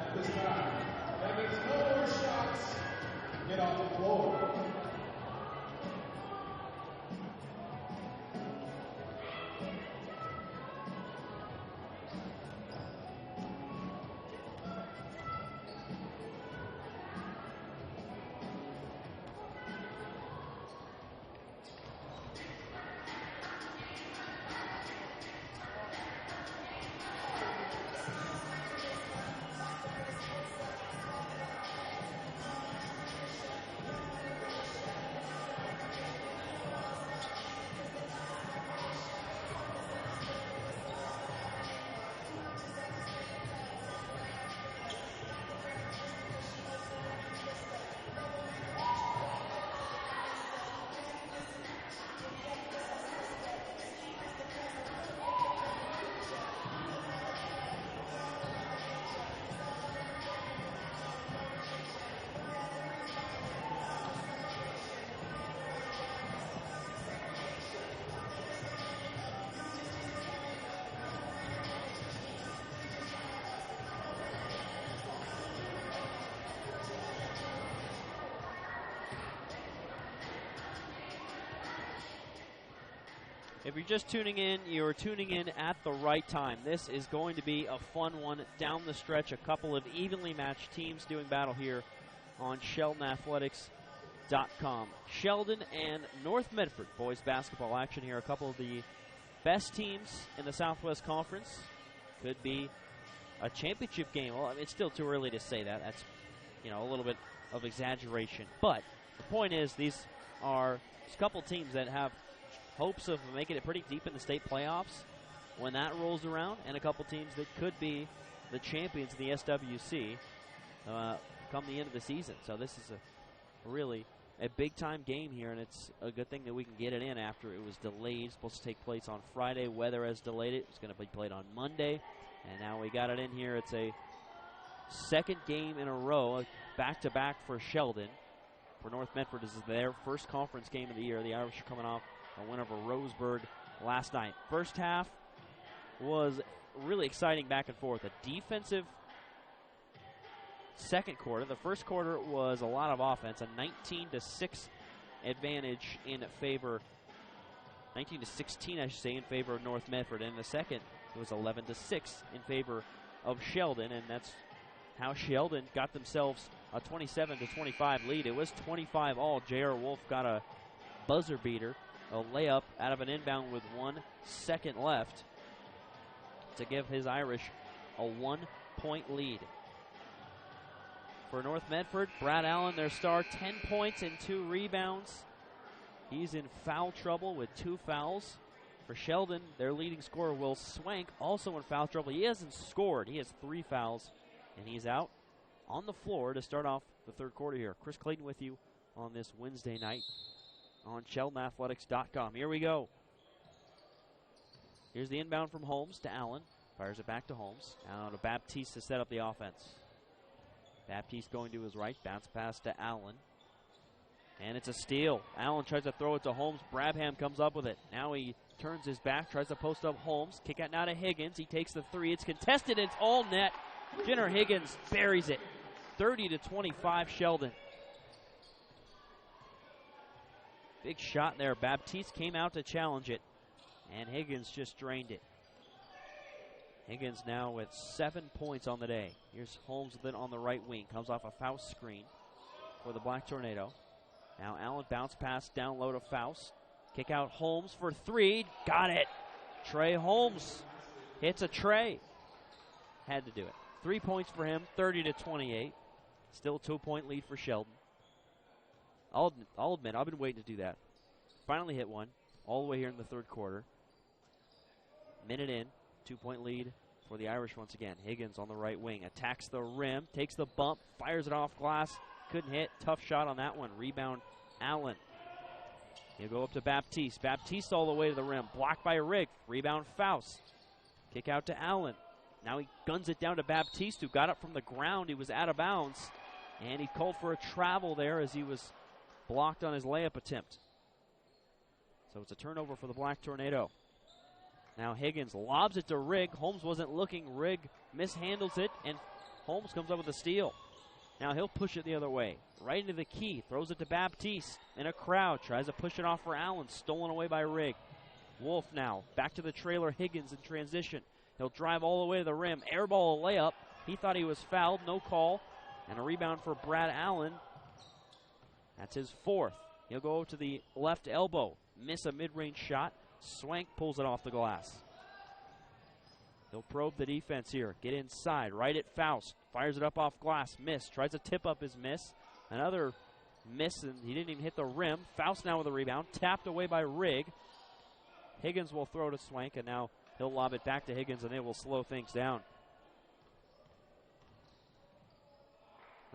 at this time. That means no more shots. Get off the floor. If you're just tuning in, you're tuning in at the right time. This is going to be a fun one down the stretch. A couple of evenly matched teams doing battle here on SheldonAthletics.com. Sheldon and North Medford boys basketball action here. A couple of the best teams in the Southwest Conference. Could be a championship game. Well, I mean, it's still too early to say that. That's, a little bit of exaggeration. But the point is, these are a couple teams that have hopes of making it pretty deep in the state playoffs when that rolls around, and a couple teams that could be the champions of the SWC come the end of the season. So this is really a big-time game here, and it's a good thing that we can get it in after it was delayed. It's supposed to take place on Friday. Weather has delayed it. It's going to be played on Monday, and now we got it in here. It's a second game in a row, back-to-back for Sheldon. For North Medford, this is their first conference game of the year. The Irish are coming off a win over Roseburg last night. First half was really exciting back and forth. A defensive second quarter. The first quarter was a lot of offense. A 19-6 advantage in favor, 19-16, I should say, in favor of North Medford. And in the second, it was 11-6 in favor of Sheldon, and that's how Sheldon got themselves a 27-25 lead. It was 25 all. J.R. Wolf got a buzzer beater, a layup out of an inbound with 1 second left to give his Irish a 1-point lead. For North Medford, Brad Allen, their star, 10 points and 2 rebounds. He's in foul trouble with 2 fouls. For Sheldon, their leading scorer, Will Swank, also in foul trouble. He hasn't scored. He has 3 fouls, and he's out on the floor to start off the third quarter here. Chris Clayton with you on this Wednesday night on SheldonAthletics.com. Here we go. Here's the inbound from Holmes to Allen. Fires it back to Holmes. Now to Baptiste to set up the offense. Baptiste going to his right. Bounce pass to Allen. And it's a steal. Allen tries to throw it to Holmes. Brabham comes up with it. Now he turns his back, tries to post up Holmes. Kick out now to Higgins. He takes the 3. It's contested. It's all net. Jenner Higgins buries it. 30-25 Sheldon. Big shot there. Baptiste came out to challenge it, and Higgins just drained it. Higgins now with 7 points on the day. Here's Holmes then on the right wing. Comes off a Faust screen for the Black Tornado. Now Allen bounce pass down low to Faust. Kick out Holmes for 3. Got it. Trey Holmes hits a tray. Had to do it. 3 points for him, 30-28. Still a 2-point lead for Sheldon. I'll admit, I've been waiting to do that. Finally hit one, all the way here in the third quarter. Minute in, 2-point lead for the Irish once again. Higgins on the right wing, attacks the rim, takes the bump, fires it off glass. Couldn't hit, tough shot on that one. Rebound, Allen. He'll go up to Baptiste. Baptiste all the way to the rim, blocked by Rigg. Rebound, Faust. Kick out to Allen. Now he guns it down to Baptiste, who got up from the ground. He was out of bounds, and he called for a travel there as he was blocked on his layup attempt. So it's a turnover for the Black Tornado. Now Higgins lobs it to Rigg. Holmes wasn't looking. Rigg mishandles it, and Holmes comes up with a steal. Now he'll push it the other way, right into the key. Throws it to Baptiste in a crowd. Tries to push it off for Allen. Stolen away by Rigg. Wolf now back to the trailer. Higgins in transition. He'll drive all the way to the rim. Airball a layup. He thought he was fouled. No call. And a rebound for Brad Allen. That's his 4th. He'll go to the left elbow. Miss a mid-range shot. Swank pulls it off the glass. He'll probe the defense here. Get inside. Right at Faust. Fires it up off glass. Miss. Tries to tip up his miss. Another miss, and he didn't even hit the rim. Faust now with a rebound. Tapped away by Rigg. Higgins will throw to Swank, and now he'll lob it back to Higgins, and they will slow things down.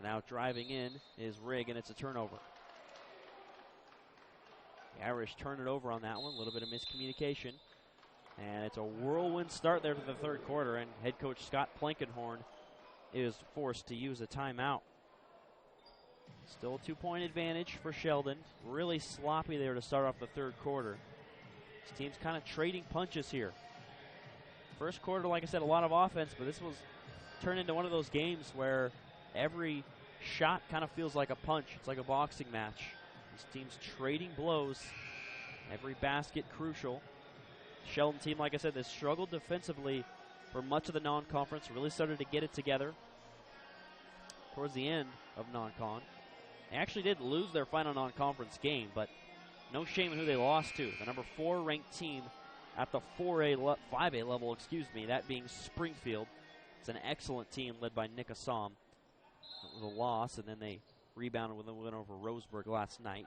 Now driving in is Rigg, and it's a turnover. The Irish turn it over on that one. A little bit of miscommunication. And it's a whirlwind start there for the third quarter, and head coach Scott Plankenhorn is forced to use a timeout. Still a 2-point advantage for Sheldon. Really sloppy there to start off the third quarter. This team's kind of trading punches here. First quarter, like I said, a lot of offense, but this was turned into one of those games where every shot kind of feels like a punch. It's like a boxing match. These teams trading blows. Every basket crucial. Sheldon team, like I said, they struggled defensively for much of the non-conference. Really started to get it together towards the end of non-con. They actually did lose their final non-conference game, but no shame in who they lost to. The number 4 ranked team at the 5A level, that being Springfield. It's an excellent team led by Nick Assam. It was a loss, and then they rebounded with a win over Roseburg last night.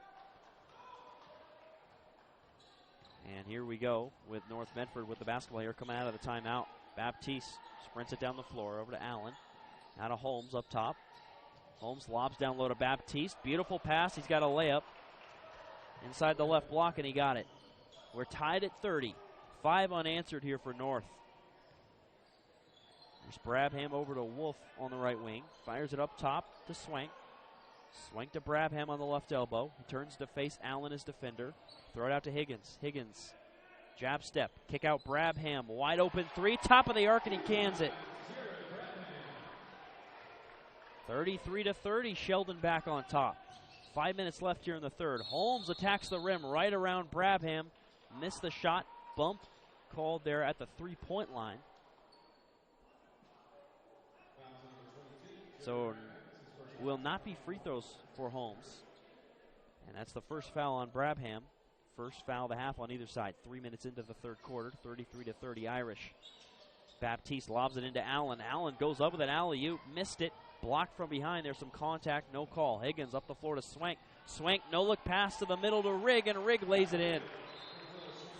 And here we go with North Medford with the basketball here coming out of the timeout. Baptiste sprints it down the floor over to Allen. Now to Holmes up top. Holmes lobs down low to Baptiste. Beautiful pass. He's got a layup inside the left block, and he got it. We're tied at 30. 5 unanswered here for North. There's Brabham over to Wolf on the right wing. Fires it up top to Swank. Swank to Brabham on the left elbow. He turns to face Allen as defender. Throw it out to Higgins. Higgins, jab step, kick out Brabham. Wide open 3, top of the arc, and he cans it. 33-30, Sheldon back on top. 5 minutes left here in the third. Holmes attacks the rim right around Brabham. Missed the shot. Bump called there at the 3-point line. So will not be free throws for Holmes. And that's the first foul on Brabham. First foul of the half on either side. 3 minutes into the third quarter, 33-30 Irish. Baptiste lobs it into Allen. Allen goes up with an alley-oop, missed it. Blocked from behind. There's some contact, no call. Higgins up the floor to Swank. Swank, no look pass to the middle to Rigg, and Rigg lays it in.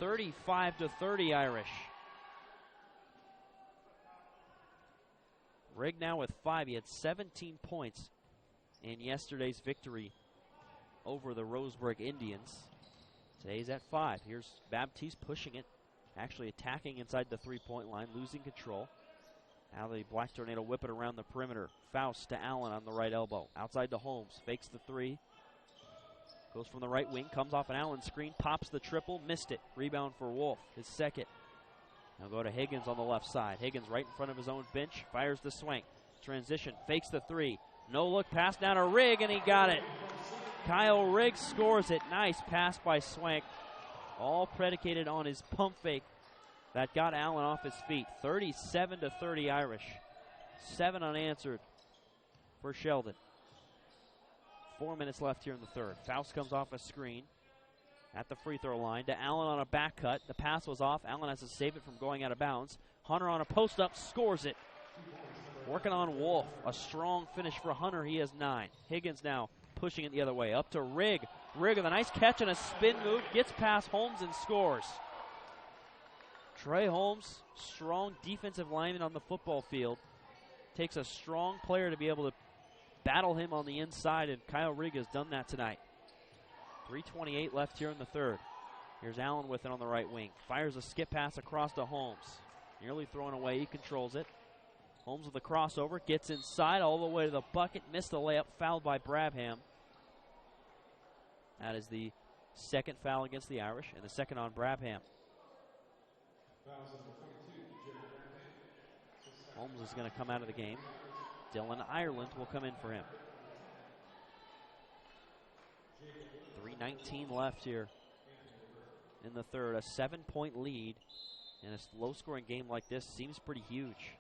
35-30 Irish. Rigg now with 5. He had 17 points in yesterday's victory over the Roseburg Indians. Today's at 5. Here's Baptiste pushing it, actually attacking inside the 3-point line, losing control. Now the Black Tornado whip it around the perimeter. Faust to Allen on the right elbow. Outside to Holmes. Fakes the 3. Goes from the right wing. Comes off an Allen screen. Pops the triple. Missed it. Rebound for Wolf. His second. Now go to Higgins on the left side. Higgins right in front of his own bench. Fires the Swank. Transition. Fakes the 3. No look pass down to Rigg, and he got it. Kyle Rigg scores it. Nice pass by Swank. All predicated on his pump fake that got Allen off his feet. 37-30 Irish. 7 unanswered for Sheldon. 4 minutes left here in the third. Faust comes off a screen at the free throw line to Allen on a back cut. The pass was off. Allen has to save it from going out of bounds. Hunter on a post up, scores it. Working on Wolf. A strong finish for Hunter. He has 9. Higgins now pushing it the other way. Up to Rigg. Rigg with a nice catch and a spin move. Gets past Holmes and scores. Trey Holmes, strong defensive lineman on the football field. Takes a strong player to be able to battle him on the inside, and Kyle Rigg has done that tonight. 3:28 left here in the third. Here's Allen with it on the right wing. Fires a skip pass across to Holmes. Nearly thrown away. He controls it. Holmes with the crossover. Gets inside all the way to the bucket. Missed the layup. Fouled by Brabham. That is the second foul against the Irish, and the second on Brabham. Holmes is going to come out of the game. Dylan Ireland will come in for him. 3:19 left here in the third. A 7-point lead in a low-scoring game like this seems pretty huge.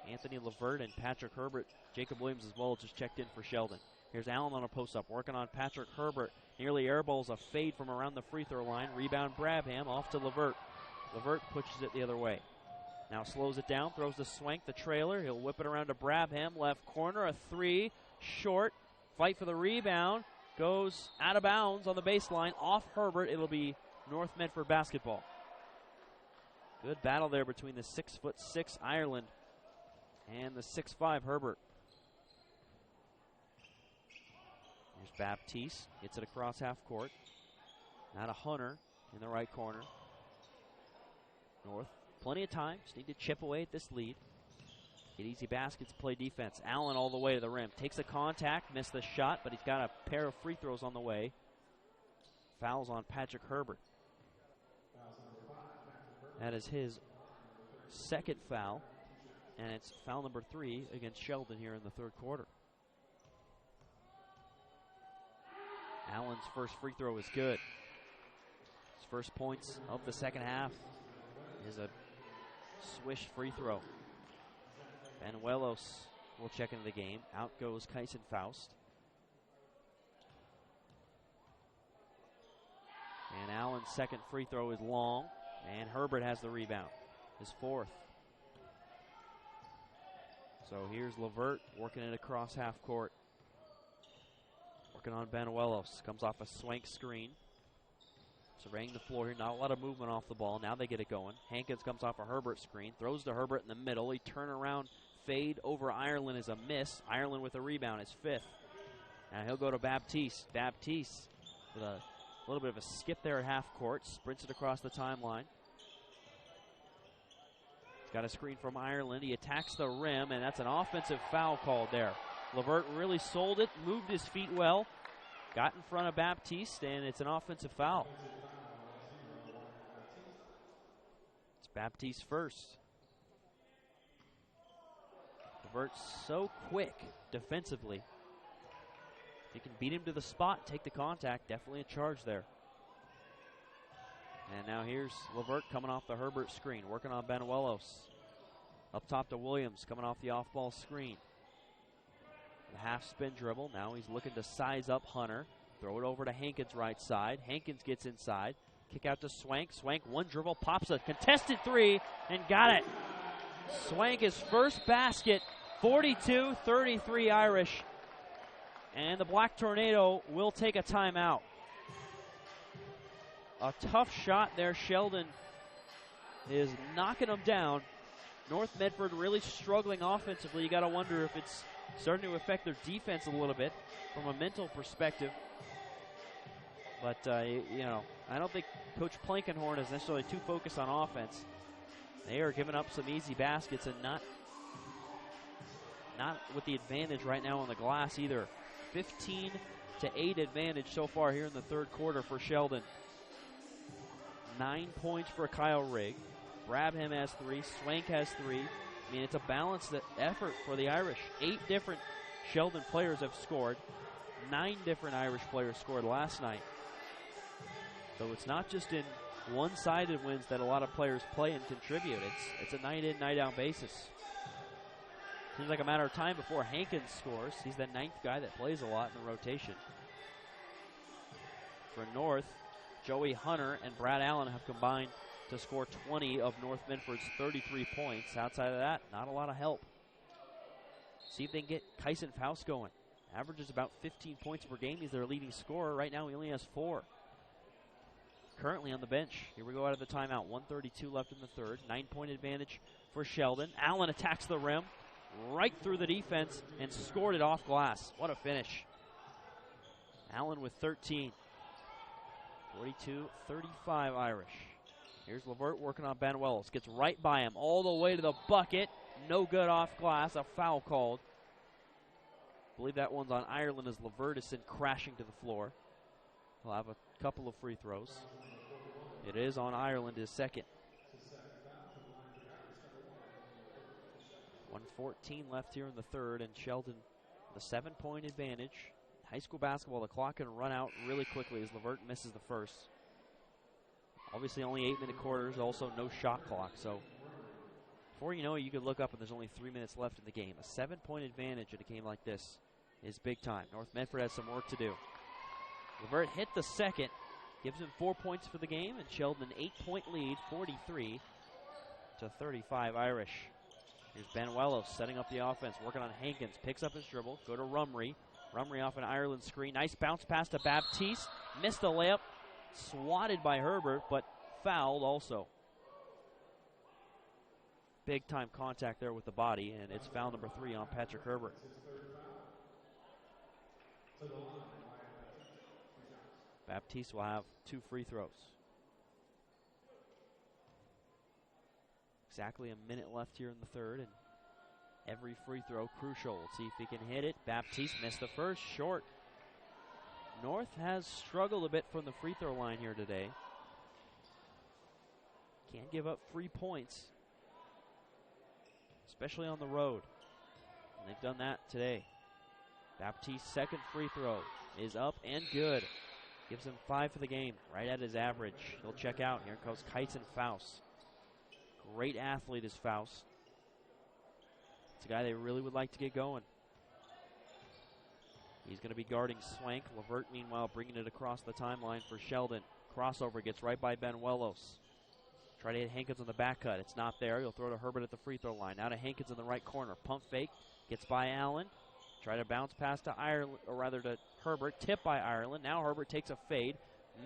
Anthony Levert and Patrick Herbert, Jacob Williams as well, just checked in for Sheldon. Here's Allen on a post-up, working on Patrick Herbert. Nearly airballs a fade from around the free throw line. Rebound Brabham, off to Levert. Levert pushes it the other way. Now slows it down, throws the Swank, the trailer. He'll whip it around to Brabham, left corner, a 3, short. Fight for the rebound. Goes out of bounds on the baseline, off Herbert. It'll be North Medford basketball. Good battle there between the 6'6" Ireland and the 6'5" Herbert. Here's Baptiste, gets it across half court. Now to Hunter in the right corner. North, plenty of time, just need to chip away at this lead. Get easy baskets, play defense. Allen all the way to the rim. Takes a contact, missed the shot, but he's got a pair of free throws on the way. Fouls on Patrick Herbert. That is his second foul, and it's foul number 3 against Sheldon here in the third quarter. Allen's first free throw is good. His first points of the second half is a swish free throw. Banuelos will check into the game. Out goes Kyson Faust. And Allen's second free throw is long, and Herbert has the rebound, his fourth. So here's LeVert working it across half court. Working on Banuelos. Comes off a Swank screen. Surveying the floor here. Not a lot of movement off the ball. Now they get it going. Hankins comes off a Herbert screen. Throws to Herbert in the middle. He turn around. Fade over Ireland is a miss. Ireland with a rebound. His fifth. Now he'll go to Baptiste. Baptiste with a little bit of a skip there at half court. Sprints it across the timeline. He's got a screen from Ireland. He attacks the rim, and that's an offensive foul called there. LeVert really sold it, moved his feet well, got in front of Baptiste, and it's an offensive foul. It's Baptiste first. LeVert's so quick defensively. If you can beat him to the spot, take the contact, definitely a charge there. And now here's LeVert coming off the Herbert screen, working on Banuelos. Up top to Williams, coming off the off-ball screen. The half spin dribble. Now he's looking to size up Hunter. Throw it over to Hankins right side. Hankins gets inside. Kick out to Swank. Swank, one dribble, pops a contested three, and got it. Swank his first basket, 42-33 Irish. And the Black Tornado will take a timeout. A tough shot there. Sheldon is knocking them down. North Medford really struggling offensively. You got to wonder if it's starting to affect their defense a little bit from a mental perspective. But, you know, I don't think Coach Plankenhorn is necessarily too focused on offense. They are giving up some easy baskets and not with the advantage right now on the glass either. 15-8 advantage so far here in the third quarter for Sheldon. 9 points for Kyle Rigg. Brabham has 3. Swank has 3. I mean, it's a balanced effort for the Irish. 8 different Sheldon players have scored. 9 different Irish players scored last night. So it's not just in one-sided wins that a lot of players play and contribute. It's a night-in, night-out basis. Seems like a matter of time before Hankins scores. He's the 9th guy that plays a lot in the rotation. For North, Joey Hunter and Brad Allen have combined to score 20 of North Medford's 33 points. Outside of that, not a lot of help. See if they can get Kyson Faust going. Averages about 15 points per game. He's their leading scorer. Right now he only has 4. Currently on the bench. Here we go out of the timeout. 1:32 left in the third. 9-point advantage for Sheldon. Allen attacks the rim right through the defense and scored it off glass. What a finish. Allen with 13. 42-35 Irish. Here's LeVert working on Banuelos. Gets right by him all the way to the bucket. No good off glass. A foul called. I believe that one's on Ireland as LeVert is sent crashing to the floor. He'll have a couple of free throws. It is on Ireland, his second. 1:14 left here in the third, and Sheldon the 7-point advantage. High school basketball, the clock can run out really quickly as LeVert misses the first. Obviously only 8-minute quarters, also no shot clock. So before you know it, you could look up and there's only 3 minutes left in the game. A 7-point advantage in a game like this is big time. North Medford has some work to do. LeVert hit the second, gives him 4 points for the game, and Sheldon an 8-point lead, 43-35 Irish. Here's Banuelos setting up the offense, working on Hankins, picks up his dribble, go to Rumry. Rumry off an Ireland screen. Nice bounce pass to Baptiste. Missed the layup. Swatted by Herbert, but fouled also. Big time contact there with the body, and it's foul number 3 on Patrick Herbert. Baptiste will have 2 free throws. Exactly a minute left here in the third, and every free throw crucial. Let's see if he can hit it. Baptiste missed the first, short. North has struggled a bit from the free throw line here today. Can't give up free points, especially on the road. And they've done that today. Baptiste's second free throw is up and good. Gives him 5 for the game, right at his average. He'll check out. Here comes Kyson Faust. Great athlete is Faust. It's a guy they really would like to get going. He's going to be guarding Swank. Levert, meanwhile, bringing it across the timeline for Sheldon. Crossover gets right by Benuelos. Try to hit Hankins on the back cut. It's not there. He'll throw to Herbert at the free throw line. Now to Hankins in the right corner. Pump fake. Gets by Allen. Try to bounce pass to Ireland, or rather to Herbert. Tip by Ireland. Now Herbert takes a fade.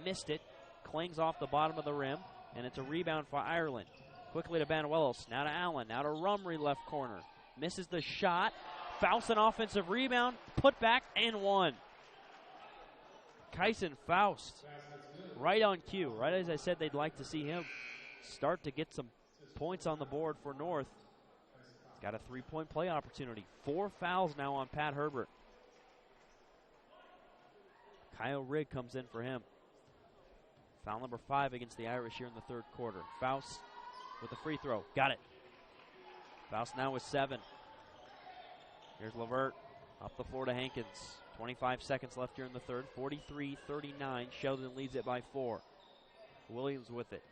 Missed it. Clings off the bottom of the rim. And it's a rebound for Ireland. Quickly to Benuelos. Now to Allen. Now to Rumry left corner. Misses the shot. Faust an offensive rebound. Put back and one. Kyson Faust. Right on cue. Right as I said they'd like to see him start to get some points on the board for North. He's got a three-point play opportunity. 4 fouls now on Pat Herbert. Kyle Rigg comes in for him. Foul number 5 against the Irish here in the third quarter. Faust with the free throw. Got it. Faust now with 7. Here's Levert. Up the floor to Hankins. 25 seconds left here in the third. 43-39. Sheldon leads it by 4. Williams with it.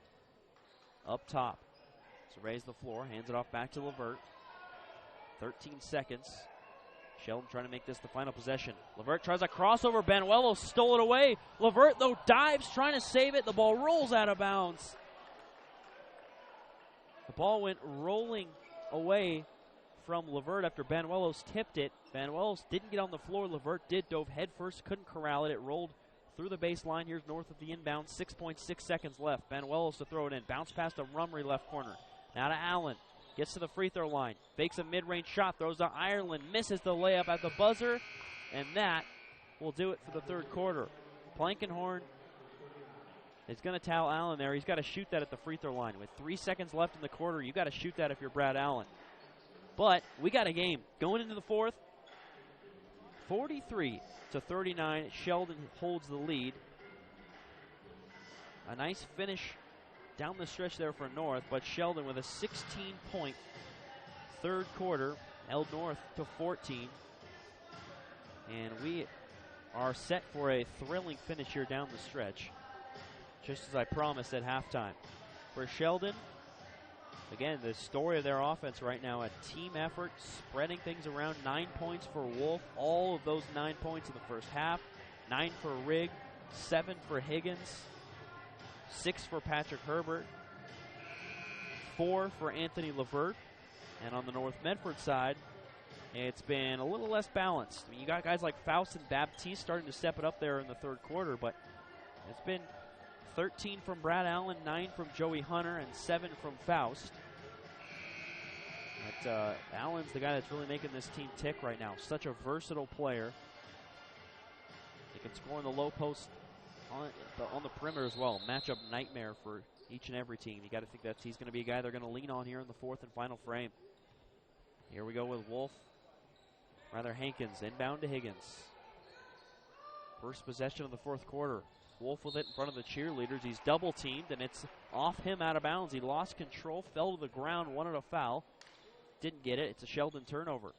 Up top. Surveys the floor. Hands it off back to Levert. 13 seconds. Sheldon trying to make this the final possession. Levert tries a crossover. Benuelos stole it away. Levert, though, dives, trying to save it. The ball rolls out of bounds. The ball went rolling away from Levert after Benuelos tipped it. Benuelos didn't get on the floor. Levert did, dove head first, couldn't corral it. It rolled through the baseline. Here's north of the inbound. 6.6 seconds left. Benuelos to throw it in. Bounce pass to Rumry left corner. Now to Allen. Gets to the free throw line. Fakes a mid-range shot. Throws to Ireland. Misses the layup at the buzzer. And that will do it for the third quarter. Plankenhorn is going to towel Allen there. He's got to shoot that at the free throw line. With 3 seconds left in the quarter, you got to shoot that if you're Brad Allen. But we got a game. Going into the fourth, 43-39. Sheldon holds the lead. A nice finish down the stretch there for North, but Sheldon with a 16-point third quarter held North to 14. And we are set for a thrilling finish here down the stretch, just as I promised at halftime. For Sheldon, again, the story of their offense right now, a team effort, spreading things around. 9 points for Wolf. All of those 9 points in the first half. 9 for Rigg, 7 for Higgins, 6 for Patrick Herbert, 4 for Anthony Levert. And on the North Medford side, it's been a little less balanced. I mean, you got guys like Faust and Baptiste starting to step it up there in the third quarter, but it's been 13 from Brad Allen, 9 from Joey Hunter, and 7 from Faust. But Allen's the guy that's really making this team tick right now. Such a versatile player. He can score in the low post on the perimeter as well. Matchup nightmare for each and every team. You got to think that he's going to be a guy they're going to lean on here in the fourth and final frame. Here we go with Wolf. Rather Hankins inbound to Higgins. First possession of the fourth quarter. Wolf with it in front of the cheerleaders. He's double teamed and it's off him out of bounds. He lost control, fell to the ground, wanted a foul. Didn't get it. It's a Sheldon turnover.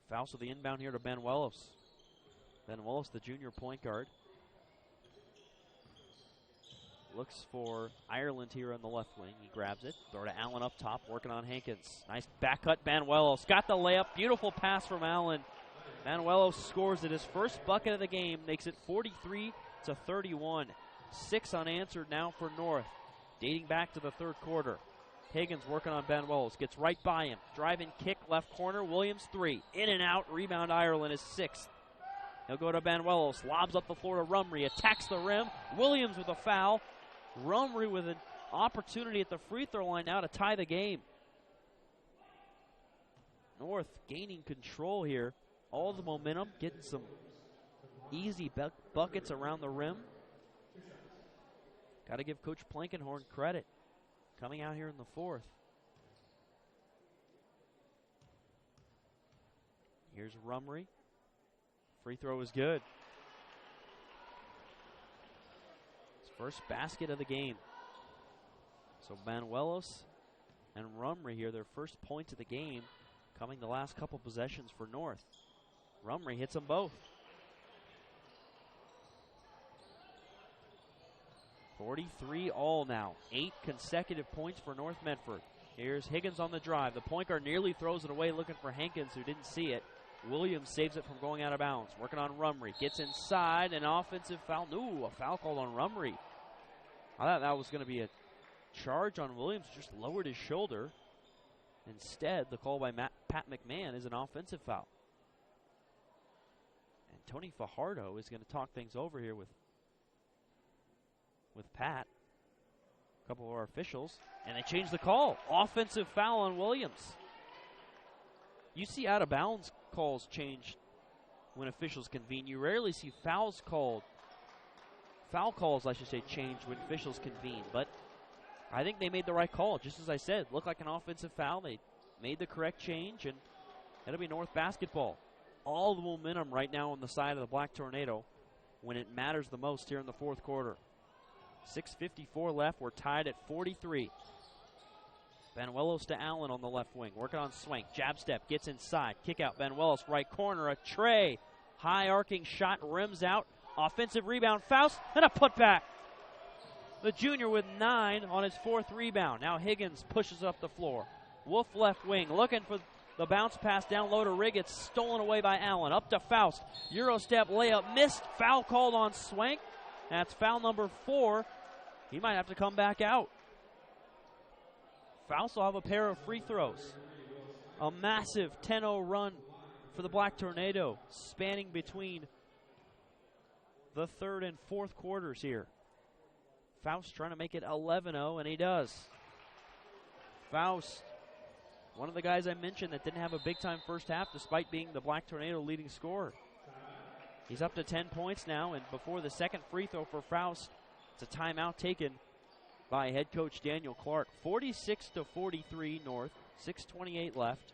Faust with the inbound here to Benuelos. Benuelos, the junior point guard. Looks for Ireland here on the left wing. He grabs it. Throw to Allen up top, working on Hankins. Nice back cut, Benuelos. Got the layup. Beautiful pass from Allen. Benuelos scores it. His first bucket of the game, makes it 43-31. 6 unanswered now for North, dating back to the third quarter. Higgins working on Benuelos. Gets right by him. Driving kick, left corner. Williams 3. In and out. Rebound Ireland is 6th. He'll go to Benuelos. Lobs up the floor to Rumry. Attacks the rim. Williams with a foul. Rumry with an opportunity at the free throw line now to tie the game. North gaining control here. All the momentum. Getting some easy buckets around the rim. Got to give Coach Plankenhorn credit. Coming out here in the fourth. Here's Rumry. Free throw is good. His first basket of the game. So Benuelos and Rumry here, their first points of the game, coming the last couple possessions for North. Rumry hits them both. 43 all now. 8 consecutive points for North Medford. Here's Higgins on the drive. The point guard nearly throws it away looking for Hankins, who didn't see it. Williams saves it from going out of bounds. Working on Rumry. Gets inside. An offensive foul. Ooh, a foul called on Rumry. I thought that was going to be a charge on Williams. Just lowered his shoulder. Instead, the call by Pat McMahon is an offensive foul. And Tony Fajardo is going to talk things over here with Pat. A couple of our officials. And they change the call. Offensive foul on Williams. You see out of bounds calls changed when officials convene. You rarely see fouls called. Foul calls, I should say, change when officials convene. But I think they made the right call. Just as I said, looked like an offensive foul. They made the correct change, and it'll be North basketball. All the momentum right now on the side of the Black Tornado when it matters the most here in the fourth quarter. 6:54 left. We're tied at 43. Banuelos to Allen on the left wing. Working on Swank. Jab step. Gets inside. Kick out. Banuelos right corner. A tray. High arcing shot. Rims out. Offensive rebound. Faust. And a putback. The junior with 9 on his 4th rebound. Now Higgins pushes up the floor. Wolf left wing. Looking for the bounce pass down low to Rigg. It's stolen away by Allen. Up to Faust. Euro step layup. Missed. Foul called on Swank. That's foul number 4. He might have to come back out. Faust will have a pair of free throws. A massive 10-0 run for the Black Tornado, spanning between the 3rd and 4th quarters here. Faust trying to make it 11-0, and he does. Faust, one of the guys I mentioned that didn't have a big-time first half despite being the Black Tornado leading scorer. He's up to 10 points now, and before the second free throw for Faust, it's a timeout taken by head coach Daniel Clark. 46-43 North, 6:28 left.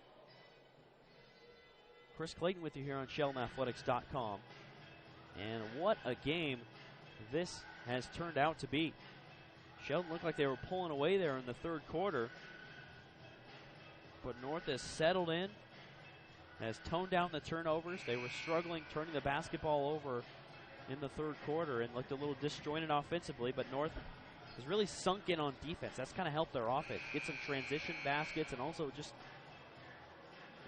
Chris Clayton with you here on SheldonAthletics.com. And what a game this has turned out to be. Sheldon looked like they were pulling away there in the 3rd quarter, but North has settled in, has toned down the turnovers. They were struggling turning the basketball over in the 3rd quarter and looked a little disjointed offensively, but North has really sunk in on defense. That's kind of helped their offense. Get some transition baskets, and also just,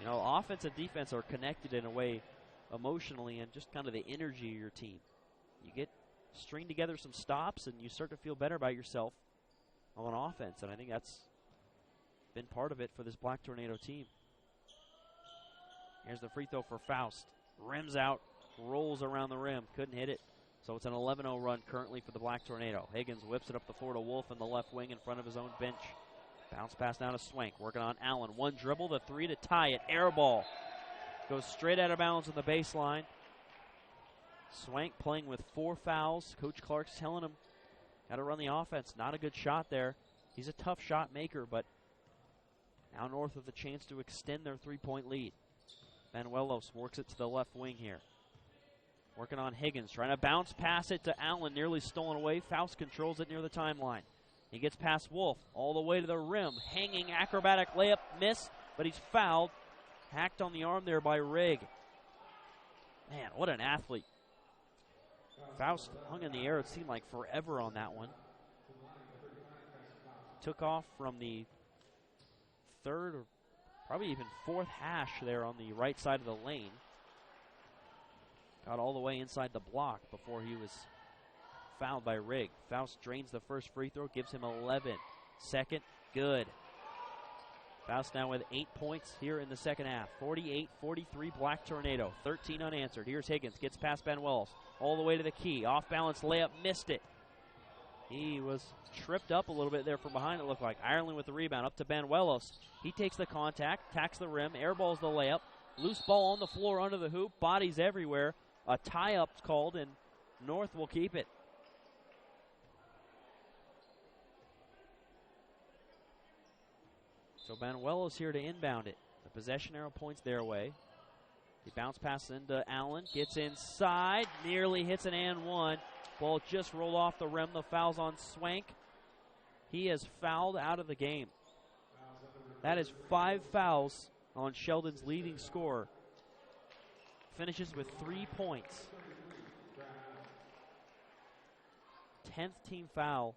offense and defense are connected in a way emotionally, and just kind of the energy of your team. You string together some stops, and you start to feel better about yourself on offense, and I think that's been part of it for this Black Tornado team. Here's the free throw for Faust. Rims out, rolls around the rim, couldn't hit it. So it's an 11-0 run currently for the Black Tornado. Higgins whips it up the floor to Wolf in the left wing in front of his own bench. Bounce pass down to Swank, working on Allen. One dribble, the 3 to tie it. Air ball. Goes straight out of bounds on the baseline. Swank playing with 4 fouls. Coach Clark's telling him how to run the offense. Not a good shot there. He's a tough shot maker, but now North with a chance to extend their 3-point lead. Banuelos works it to the left wing here. Working on Higgins, trying to bounce pass it to Allen, nearly stolen away. Faust controls it near the timeline. He gets past Wolf, all the way to the rim. Hanging acrobatic layup, miss, but he's fouled. Hacked on the arm there by Rigg. Man, what an athlete. Faust hung in the air, it seemed like forever on that one. Took off from the 3rd or probably even 4th hash there on the right side of the lane. Got all the way inside the block before he was fouled by Rigg. Faust drains the first free throw, gives him 11. Second, good. Faust now with 8 points here in the second half. 48-43 Black Tornado. 13 unanswered. Here's Higgins, gets past Banuelos. All the way to the key. Off balance layup, missed it. He was tripped up a little bit there from behind, it looked like. Ireland with the rebound, up to Banuelos. He takes the contact, tacks the rim, airballs the layup. Loose ball on the floor under the hoop, bodies everywhere. A tie-up's called, and North will keep it. So Banuelos here to inbound it. The possession arrow points their way. He bounce pass into Allen, gets inside, nearly hits an and one. Ball just rolled off the rim. The foul's on Swank. He is fouled out of the game. That is 5 fouls on Sheldon's leading scorer. Finishes with 3 points. 10th team foul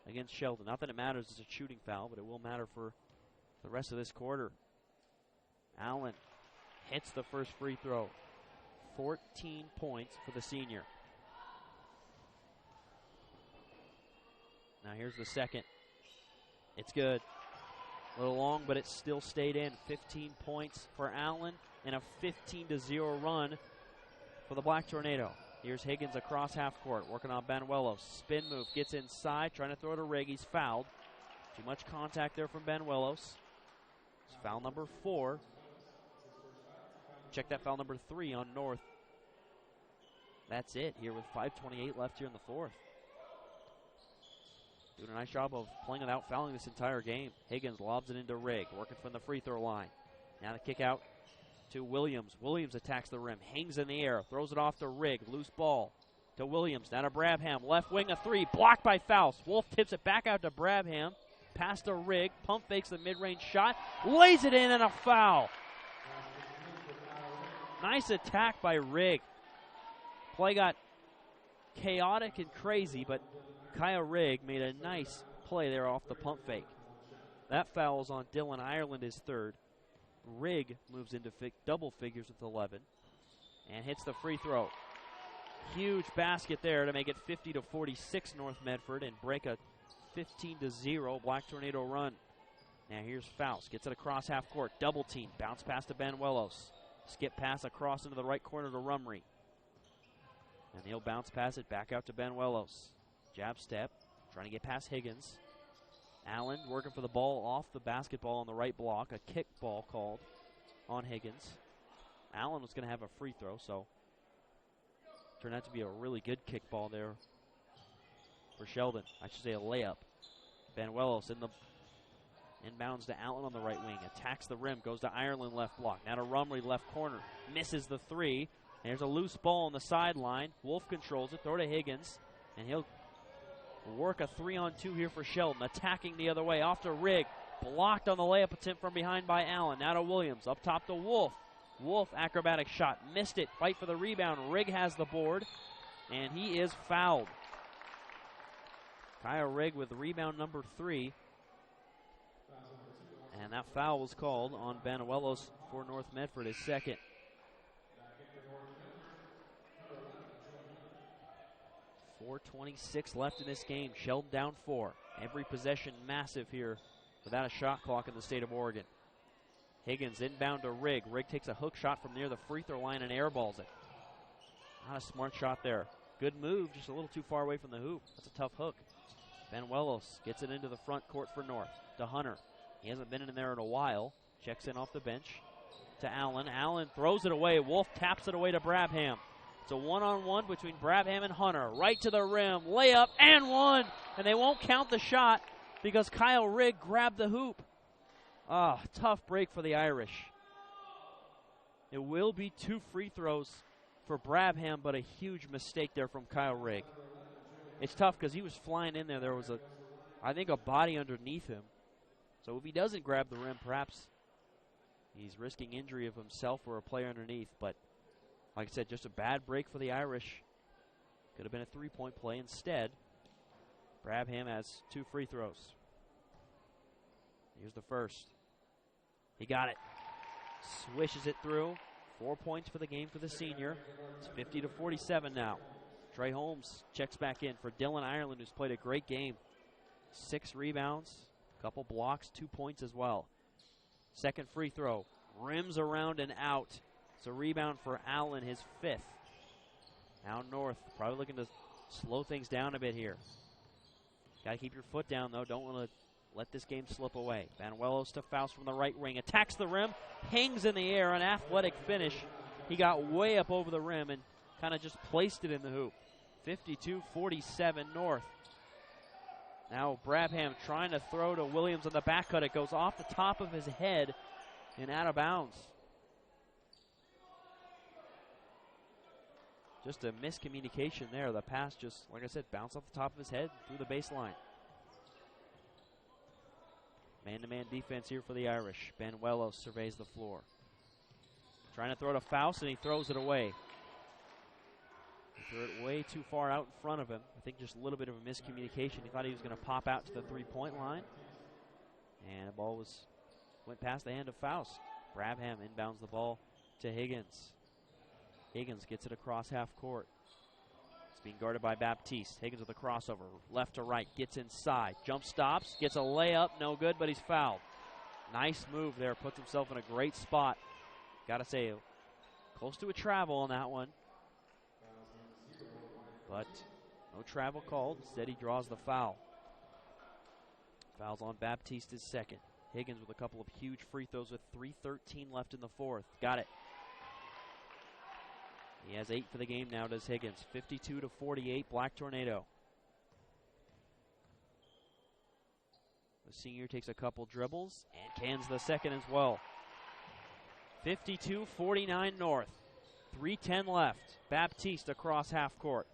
against Sheldon. Not that it matters, it's a shooting foul, but it will matter for the rest of this quarter. Allen hits the first free throw. 14 points for the senior. Now here's the second. It's good. A little long, but it still stayed in. 15 points for Allen and a 15-0 run for the Black Tornado. Here's Higgins across half court, working on Banuelos. Spin move, gets inside, trying to throw to Rigg. He's fouled. Too much contact there from Banuelos. It's foul number 4. Check that foul number 3 on North. That's it here with 5:28 left here in the fourth. Doing a nice job of playing without fouling this entire game. Higgins lobs it into Rigg, working from the free throw line. Now the kick out to Williams. Williams attacks the rim, hangs in the air, throws it off to Rigg. Loose ball to Williams. Now to Brabham. Left wing, a 3, blocked by Faust. Wolf tips it back out to Brabham. Pass to Rigg. Pump fakes the mid-range shot. Lays it in and a foul. Nice attack by Rigg. Play got chaotic and crazy, but Kyle Rigg made a nice play there off the pump fake. That foul is on Dylan Ireland, his third. Rigg moves into double figures with 11 and hits the free throw. Huge basket there to make it 50-46 North Medford and break a 15-0 Black Tornado run. Now here's Faust, gets it across half court, double team, bounce pass to Banuelos. Skip pass across into the right corner to Rumry. And he'll bounce pass it back out to Banuelos. Jab step, trying to get past Higgins. Allen working for the ball off the basketball on the right block. A kick ball called on Higgins. Allen was going to have a free throw, so turned out to be a really good kick ball there for Sheldon. I should say a layup. Banuelos in the inbounds to Allen on the right wing. Attacks the rim, goes to Ireland left block. Now to Rumry left corner. Misses the 3. There's a loose ball on the sideline. Wolf controls it. Throw to Higgins. And he'll work a 3-on-2 here for Sheldon. Attacking the other way. Off to Rigg. Blocked on the layup attempt from behind by Allen. Now to Williams. Up top to Wolf. Wolf, acrobatic shot. Missed it. Fight for the rebound. Rigg has the board. And he is fouled. Kyle Rigg with rebound number 3. And that foul was called on Banuelos for North Medford, his second. 4:26 left in this game. Sheldon down 4. Every possession massive here without a shot clock in the state of Oregon. Higgins inbound to Rigg. Rigg takes a hook shot from near the free throw line and airballs it. Not a smart shot there. Good move, just a little too far away from the hoop. That's a tough hook. Banuelos gets it into the front court for North. To Hunter. He hasn't been in there in a while. Checks in off the bench to Allen. Allen throws it away. Wolf taps it away to Brabham. It's a one-on-one between Brabham and Hunter. Right to the rim. Layup and one. And they won't count the shot because Kyle Rigg grabbed the hoop. Tough break for the Irish. It will be 2 free throws for Brabham, but a huge mistake there from Kyle Rigg. It's tough because he was flying in there. There was I think a body underneath him. So if he doesn't grab the rim, perhaps he's risking injury of himself or a player underneath. But like I said, just a bad break for the Irish. Could have been a 3-point play. Instead, Brabham has 2 free throws. Here's the first. He got it. Swishes it through. 4 points for the game for the senior. It's 50-47 now. Trey Holmes checks back in for Dylan Ireland, who's played a great game. 6 rebounds. Couple blocks, 2 points as well. Second free throw. Rims around and out. It's a rebound for Allen, his 5th. Now North, probably looking to slow things down a bit here. Got to keep your foot down, though. Don't want to let this game slip away. Banuelos to Faust from the right wing. Attacks the rim. Hangs in the air. An athletic finish. He got way up over the rim and kind of just placed it in the hoop. 52-47 North. Now Brabham trying to throw to Williams on the back cut. It goes off the top of his head and out of bounds. Just a miscommunication there. The pass just, like I said, bounced off the top of his head through the baseline. Man-to-man defense here for the Irish. Banuelos surveys the floor. Trying to throw to Faust, and he throws it away. He threw it way too far out in front of him. I think just a little bit of a miscommunication. He thought he was going to pop out to the three-point line. And the ball went past the hand of Faust. Brabham inbounds the ball to Higgins. Higgins gets it across half court. It's being guarded by Baptiste. Higgins with a crossover, left to right, gets inside, jump stops, gets a layup, no good, but he's fouled. Nice move there, puts himself in a great spot. Gotta say, close to a travel on that one. But no travel called, instead he draws the foul. Foul's on Baptiste, his second. Higgins with a couple of huge free throws with 3:13 left in the fourth. Got it. He has 8 for the game now, does Higgins. 52-48, Black Tornado. The senior takes a couple dribbles and cans the second as well. 52-49 North. 3:10 left. Baptiste across half court.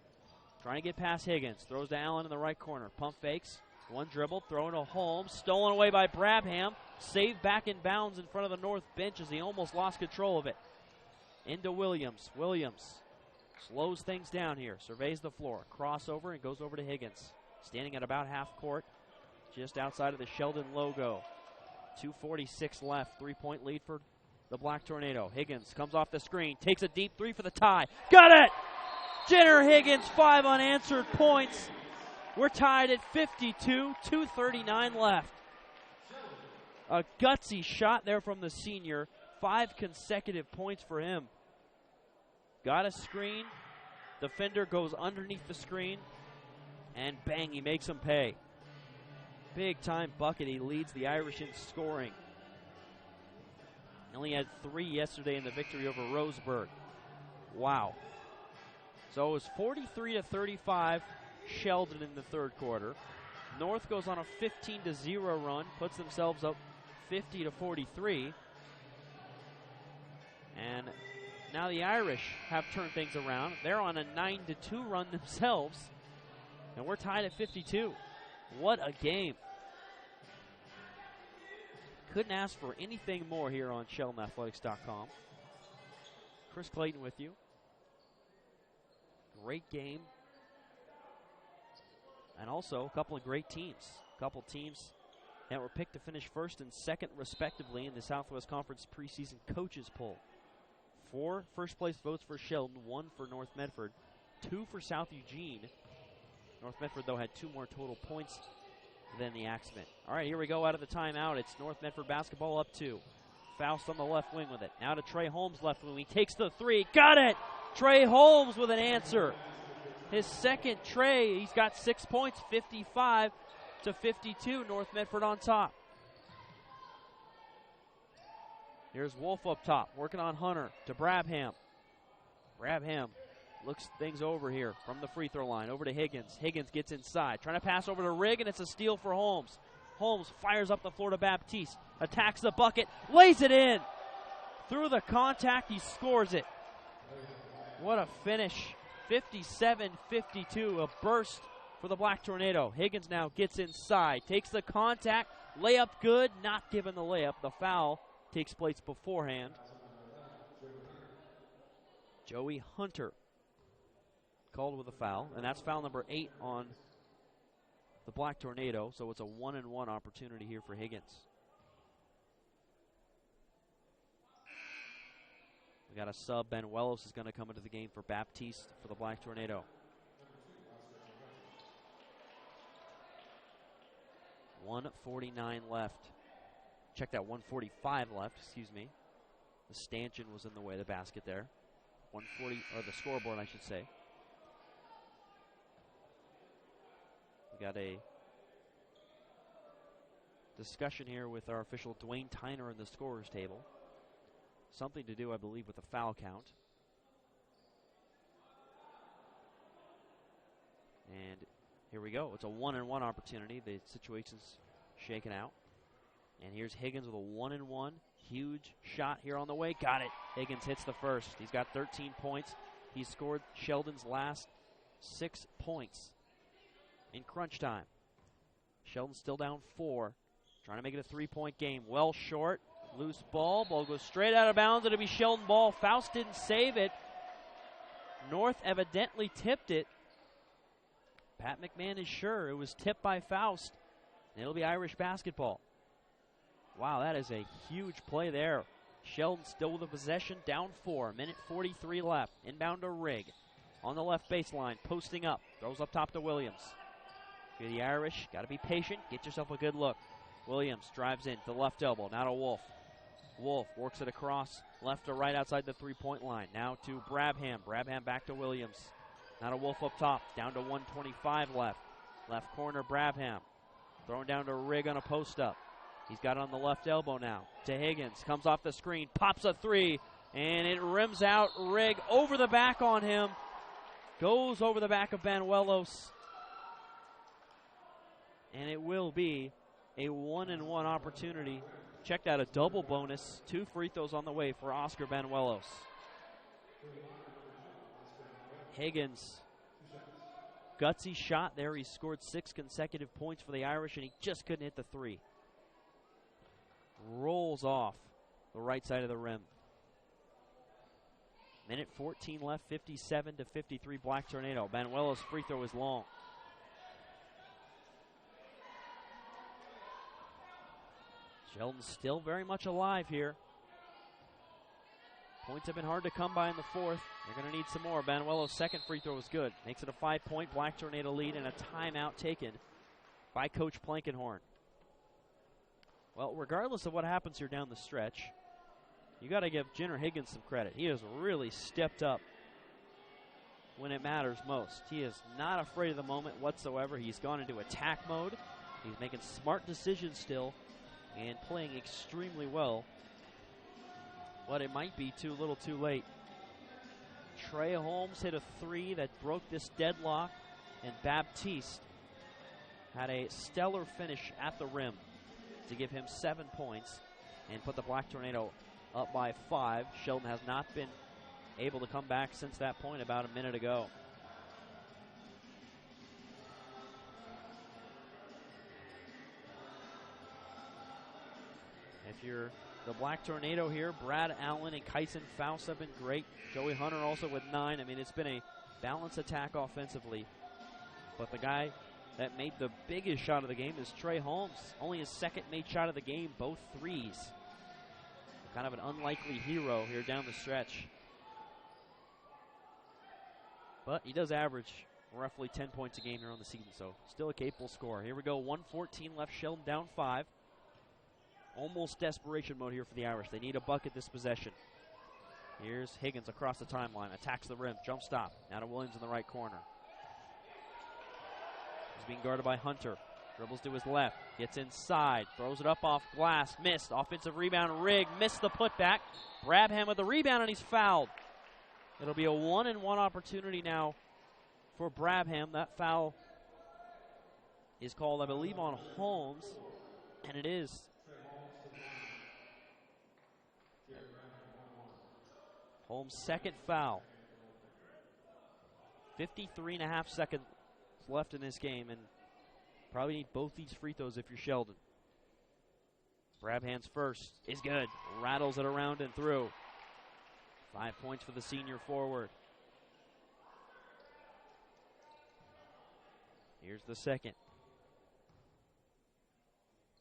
Trying to get past Higgins. Throws to Allen in the right corner. Pump fakes. One dribble. Thrown to Holmes. Stolen away by Brabham. Saved back in bounds in front of the North bench as he almost lost control of it. Into Williams. Williams slows things down here. Surveys the floor. Crossover and goes over to Higgins. Standing at about half court. Just outside of the Sheldon logo. 2:46 left. 3-point lead for the Black Tornado. Higgins comes off the screen. Takes a deep three for the tie. Got it! Jenner Higgins, 5 unanswered points. We're tied at 52. 2:39 left. A gutsy shot there from the senior. 5 consecutive points for him. Got a screen. Defender goes underneath the screen. And bang, he makes him pay. Big time bucket. He leads the Irish in scoring. Only had 3 yesterday in the victory over Roseburg. Wow. So it was 43-35 Sheldon in the third quarter. North goes on a 15-0 run, puts themselves up 50-43. And now the Irish have turned things around. They're on a 9-2 run themselves. And we're tied at 52. What a game. Couldn't ask for anything more here on SheldonAthletics.com. Chris Clayton with you. Great game. And also a couple of great teams. A couple teams that were picked to finish first and second respectively in the Southwest Conference preseason coaches poll. 4 first place votes for Sheldon, 1 for North Medford, 2 for South Eugene. North Medford, though, had 2 more total points than the Axemen. All right, here we go out of the timeout. It's North Medford basketball up 2. Faust on the left wing with it. Now to Trey Holmes left wing. He takes the 3. Got it! Trey Holmes with an answer. His second tray. He's got 6 points, 55-52. North Medford on top. Here's Wolf up top, working on Hunter to Brabham. Brabham looks things over here from the free throw line. Over to Higgins. Higgins gets inside. Trying to pass over to Rigg, and it's a steal for Holmes. Holmes fires up the floor to Baptiste. Attacks the bucket. Lays it in. Through the contact, he scores it. What a finish. 57-52. A burst for the Black Tornado. Higgins now gets inside. Takes the contact. Layup good. Not given the layup. The foul takes place beforehand. Joey Hunter called with a foul, and that's foul number 8 on the Black Tornado, so it's a 1-and-1 opportunity here for Higgins. We got a sub. Ben Wells is going to come into the game for Baptiste for the Black Tornado. $1:49 left. Check that, 1:45 left, excuse me. The stanchion was in the way of the basket there. 140, or the scoreboard, I should say. We got a discussion here with our official Dwayne Tyner in the scorer's table. Something to do, I believe, with the foul count. And here we go. It's a 1-and-1 opportunity. The situation's shaken out. And here's Higgins with a 1-and-1. Huge shot here on the way. Got it. Higgins hits the first. He's got 13 points. He scored Sheldon's last 6 points in crunch time. Sheldon's still down 4. Trying to make it a 3-point game. Well short. Loose ball. Ball goes straight out of bounds. It'll be Sheldon ball. Faust didn't save it. North evidently tipped it. Pat McMahon is sure it was tipped by Faust. And it'll be Irish basketball. Wow, that is a huge play there. Sheldon still with the possession, down 4. Minute 43 left. Inbound to Rigg. On the left baseline, posting up. Throws up top to Williams. If you're the Irish, got to be patient. Get yourself a good look. Williams drives in to the left elbow. Now to Wolf. Wolf works it across left to right outside the three-point line. Now to Brabham. Brabham back to Williams. Now to Wolf up top. Down to 1:25 left. Left corner, Brabham. Thrown down to Rigg on a post-up. He's got it on the left elbow now. To Higgins. Comes off the screen. Pops a three. And it rims out. Rigg over the back on him. Goes over the back of Banuelos. And it will be a 1-and-1 opportunity. Checked out a double bonus. 2 free throws on the way for Oscar Banuelos. Higgins. Gutsy shot there. He scored 6 consecutive points for the Irish, and he just couldn't hit the 3. Rolls off the right side of the rim. Minute 14 left, 57-53 Black Tornado. Banuelos' free throw is long. Sheldon's still very much alive here. Points have been hard to come by in the fourth. They're going to need some more. Banuelos' second free throw is good. Makes it a 5-point Black Tornado lead and a timeout taken by Coach Plankenhorn. Well, regardless of what happens here down the stretch, you got to give Jenner Higgins some credit. He has really stepped up when it matters most. He is not afraid of the moment whatsoever. He's gone into attack mode. He's making smart decisions still and playing extremely well. But it might be too little too late. Trey Holmes hit a 3 that broke this deadlock, and Baptiste had a stellar finish at the rim to give him 7 points and put the Black Tornado up by 5. Sheldon has not been able to come back since that point about a minute ago. If you're the Black Tornado here, Brad Allen and Kyson Faust have been great. Joey Hunter also with 9. I mean, it's been a balanced attack offensively. But the guy that made the biggest shot of the game is Trey Holmes. Only his second made shot of the game, both threes. Kind of an unlikely hero here down the stretch. But he does average roughly 10 points a game here on the season, so still a capable scorer. Here we go, 1:14 left, Sheldon down 5. Almost desperation mode here for the Irish. They need a bucket this possession. Here's Higgins across the timeline, attacks the rim, jump stop. Now to Williams in the right corner. He's being guarded by Hunter. Dribbles to his left, gets inside, throws it up off glass, missed. Offensive rebound, Rigg, missed the putback. Brabham with the rebound, and he's fouled. It'll be a 1-and-1 opportunity now for Brabham. That foul is called, I believe, on Holmes, and it is. Holmes' second foul. 53.5 seconds left in this game, and probably need both these free throws if you're Sheldon. Brabham's first is good. Rattles it around and through. 5 points for the senior forward. Here's the second.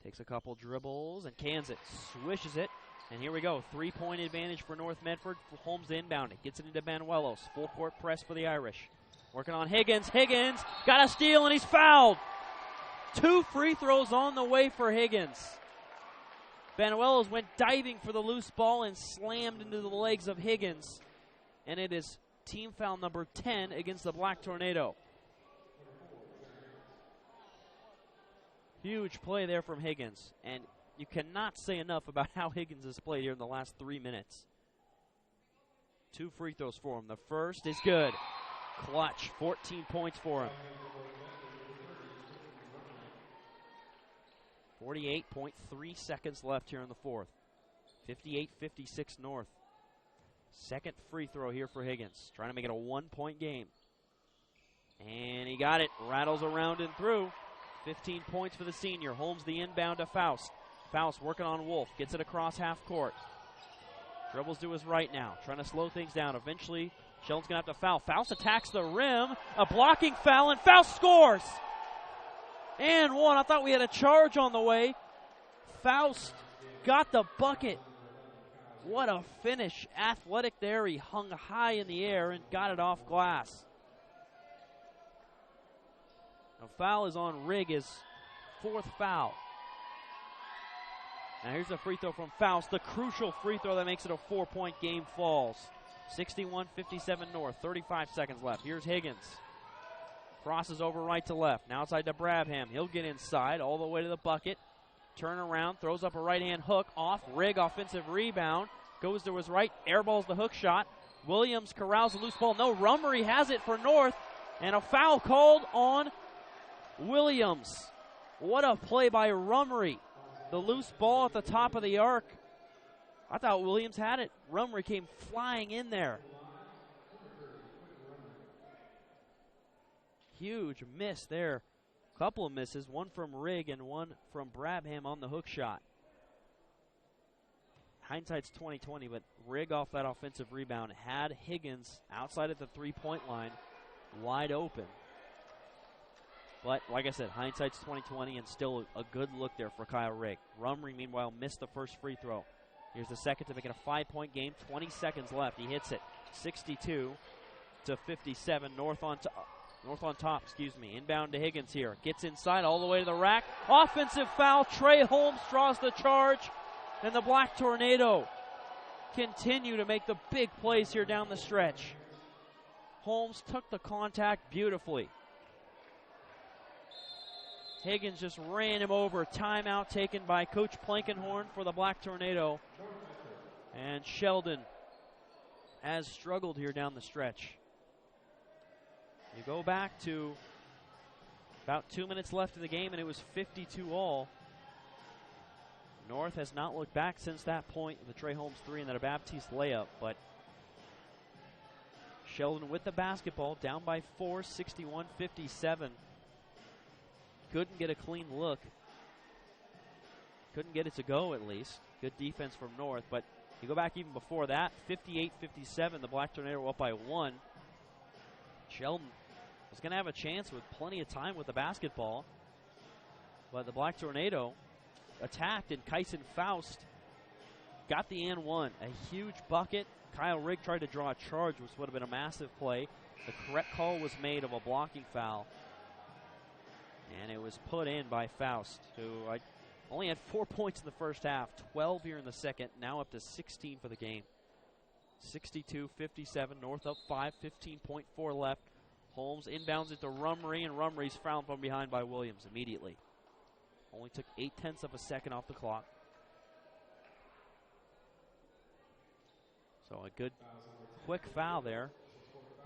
Takes a couple dribbles and cans it. Swishes it. And here we go. 3-point advantage for North Medford. Holmes inbounding. Gets it into Banuelos. Full court press for the Irish. Working on Higgins. Higgins got a steal and he's fouled. 2 free throws on the way for Higgins. Banuelos went diving for the loose ball and slammed into the legs of Higgins. And it is team foul number 10 against the Black Tornado. Huge play there from Higgins. And you cannot say enough about how Higgins has played here in the last 3 minutes. 2 free throws for him. The first is good. Clutch. 14 points for him. 48.3 seconds left here in the fourth. 58-56 North. Second free throw here for Higgins. Trying to make it a 1-point game. And he got it. Rattles around and through. 15 points for the senior. Holmes the inbound to Faust. Faust working on Wolf. Gets it across half court. Dribbles to his right now, trying to slow things down. Eventually, Sheldon's going to have to foul. Faust attacks the rim, a blocking foul, and Faust scores! And one. I thought we had a charge on the way. Faust got the bucket. What a finish. Athletic there. He hung high in the air and got it off glass. A foul is on Rigg, his fourth foul. Now here's a free throw from Faust. The crucial free throw that makes it a 4-point game falls. 61-57 North. 35 seconds left. Here's Higgins. Crosses over right to left. Now outside to Brabham. He'll get inside all the way to the bucket. Turn around. Throws up a right-hand hook. Off. Rigg offensive rebound. Goes to his right. Airballs the hook shot. Williams corrals a loose ball. No, Rummery has it for North. And a foul called on Williams. What a play by Rummery. The loose ball at the top of the arc. I thought Williams had it. Rummery came flying in there. Huge miss there. Couple of misses, one from Rigg and one from Brabham on the hook shot. Hindsight's 20/20, but Rigg off that offensive rebound had Higgins outside at the three-point line wide open. But like I said, hindsight's 20/20 and still a good look there for Kyle Rigg. Rummery, meanwhile, missed the first free throw. Here's the second to make it a 5-point game. 20 seconds left. He hits it. 62-57. North on top. Inbound to Higgins here. Gets inside all the way to the rack. Offensive foul. Trey Holmes draws the charge. And the Black Tornado continue to make the big plays here down the stretch. Holmes took the contact beautifully. Higgins just ran him over. Timeout taken by Coach Plankenhorn for the Black Tornado. And Sheldon has struggled here down the stretch. You go back to about 2 minutes left in the game, and it was 52 all. North has not looked back since that point. The Trey Holmes three and then a Baptiste layup, but Sheldon with the basketball, down by 4, 61-57. Couldn't get a clean look. Couldn't get it to go, at least. Good defense from North, but you go back even before that, 58-57, the Black Tornado were up by 1. Sheldon was going to have a chance with plenty of time with the basketball, but the Black Tornado attacked, and Kyson Faust got the and one. A huge bucket. Kyle Rigg tried to draw a charge, which would have been a massive play. The correct call was made of a blocking foul, and it was put in by Faust, who only had 4 points in the first half, 12 here in the second, now up to 16 for the game. 62-57, North up 5, 15.4 left. Holmes inbounds it to Rummery, and Rummery's fouled from behind by Williams immediately. Only took 0.8 of a second off the clock. So a good, quick foul there.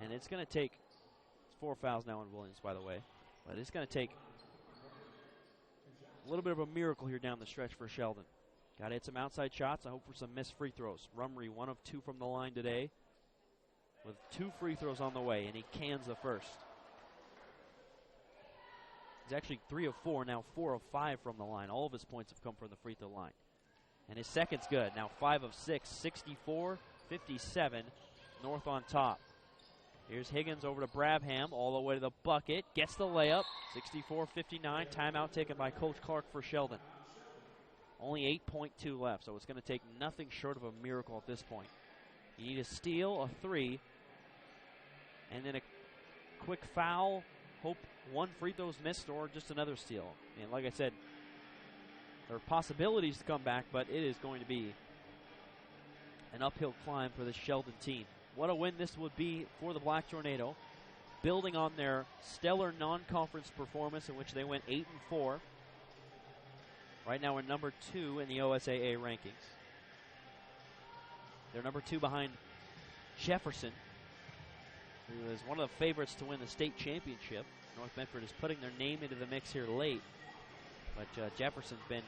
And it's going to take 4 fouls now on Williams, by the way. But it's going to take a little bit of a miracle here down the stretch for Sheldon. Got to hit some outside shots. I hope for some missed free throws. Rummery 1 of 2 from the line today, with 2 free throws on the way, and he cans the first. He's actually 3 of 4, now 4 of 5 from the line. All of his points have come from the free throw line. And his second's good. Now 5 of 6, 64-57, North on top. Here's Higgins over to Brabham, all the way to the bucket. Gets the layup, 64-59. Timeout taken by Coach Clark for Sheldon. Only 8.2 left, so it's going to take nothing short of a miracle at this point. You need a steal, a 3, and then a quick foul. Hope 1 free throw's missed or just another steal. And like I said, there are possibilities to come back, but it is going to be an uphill climb for the Sheldon team. What a win this would be for the Black Tornado, building on their stellar non-conference performance in which they went 8-4. Right now we're number 2 in the OSAA rankings. They're number 2 behind Jefferson, who is one of the favorites to win the state championship. North Medford is putting their name into the mix here late, but Jefferson's been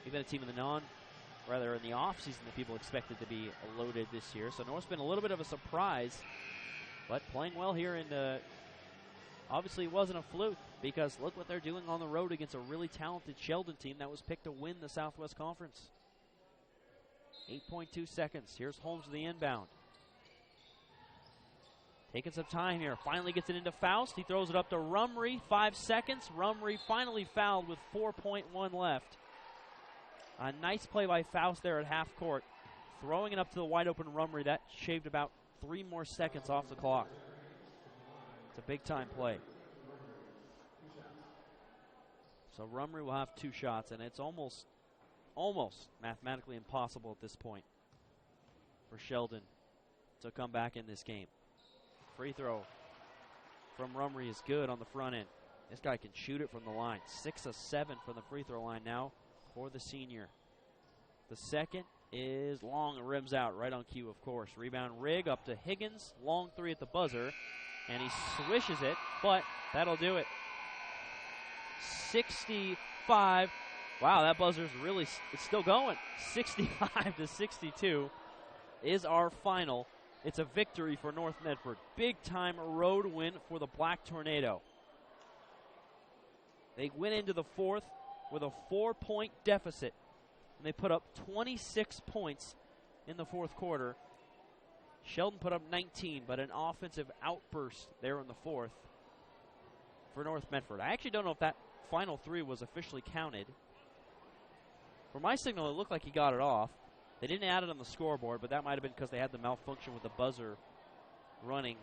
even a team in the in the offseason that people expected to be loaded this year. So North's been a little bit of a surprise, but playing well here, and obviously it wasn't a fluke, because look what they're doing on the road against a really talented Sheldon team that was picked to win the Southwest Conference. 8.2 seconds. Here's Holmes to the inbound. Taking some time here. Finally gets it into Faust. He throws it up to Rumry. 5 seconds. Rumry finally fouled with 4.1 left. A nice play by Faust there at half court. Throwing it up to the wide open Rumry. That shaved about 3 more seconds off the clock. It's a big time play. So Rumry will have 2 shots, and it's almost mathematically impossible at this point for Sheldon to come back in this game. Free throw from Rumry is good on the front end. This guy can shoot it from the line. 6 of 7 from the free throw line now for the senior. The second is long and rims out, right on cue, of course. Rebound Rigg up to Higgins. Long 3 at the buzzer, and he swishes it, but that'll do it. 65. Wow, that buzzer's really, it's still going. 65 to 62 is our final. It's a victory for North Medford. Big-time road win for the Black Tornado. They went into the fourth with a 4-point deficit, and they put up 26 points in the fourth quarter. Sheldon put up 19, but an offensive outburst there in the fourth for North Medford. I actually don't know if that final 3 was officially counted. For my signal, it looked like he got it off. They didn't add it on the scoreboard, but that might have been because they had the malfunction with the buzzer running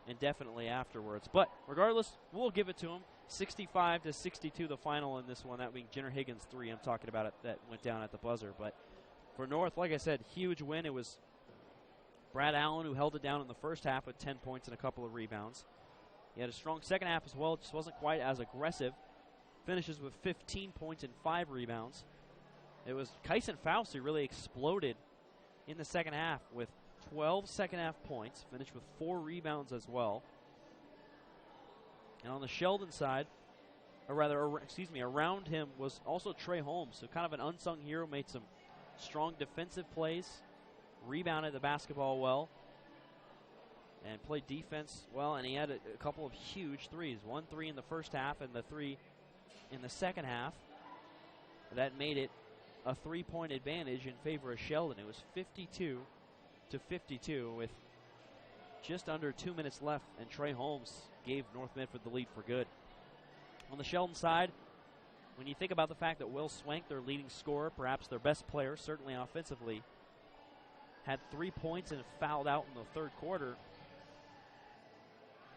indefinitely afterwards. But regardless, we'll give it to him. 65 to 62, the final in this one. That being Jenner Higgins' 3. I'm talking about it that went down at the buzzer. But for North, like I said, huge win. It was Brad Allen who held it down in the first half with 10 points and a couple of rebounds. He had a strong second half as well. Just wasn't quite as aggressive. Finishes with 15 points and 5 rebounds. It was Kyson Faust who really exploded in the second half with 12 second half points, finished with 4 rebounds as well. And on the Sheldon side, or rather, around him was also Trey Holmes, so kind of an unsung hero, made some strong defensive plays, rebounded the basketball well, and played defense well, and he had a couple of huge threes. 1 3 in the first half and the 3 in the second half. That made it a 3-point advantage in favor of Sheldon. It was 52 to 52 with just under 2 minutes left, and Trey Holmes gave North Medford the lead for good. On the Sheldon side, when you think about the fact that Will Swank, their leading scorer, perhaps their best player, certainly offensively, had 3 points and fouled out in the third quarter,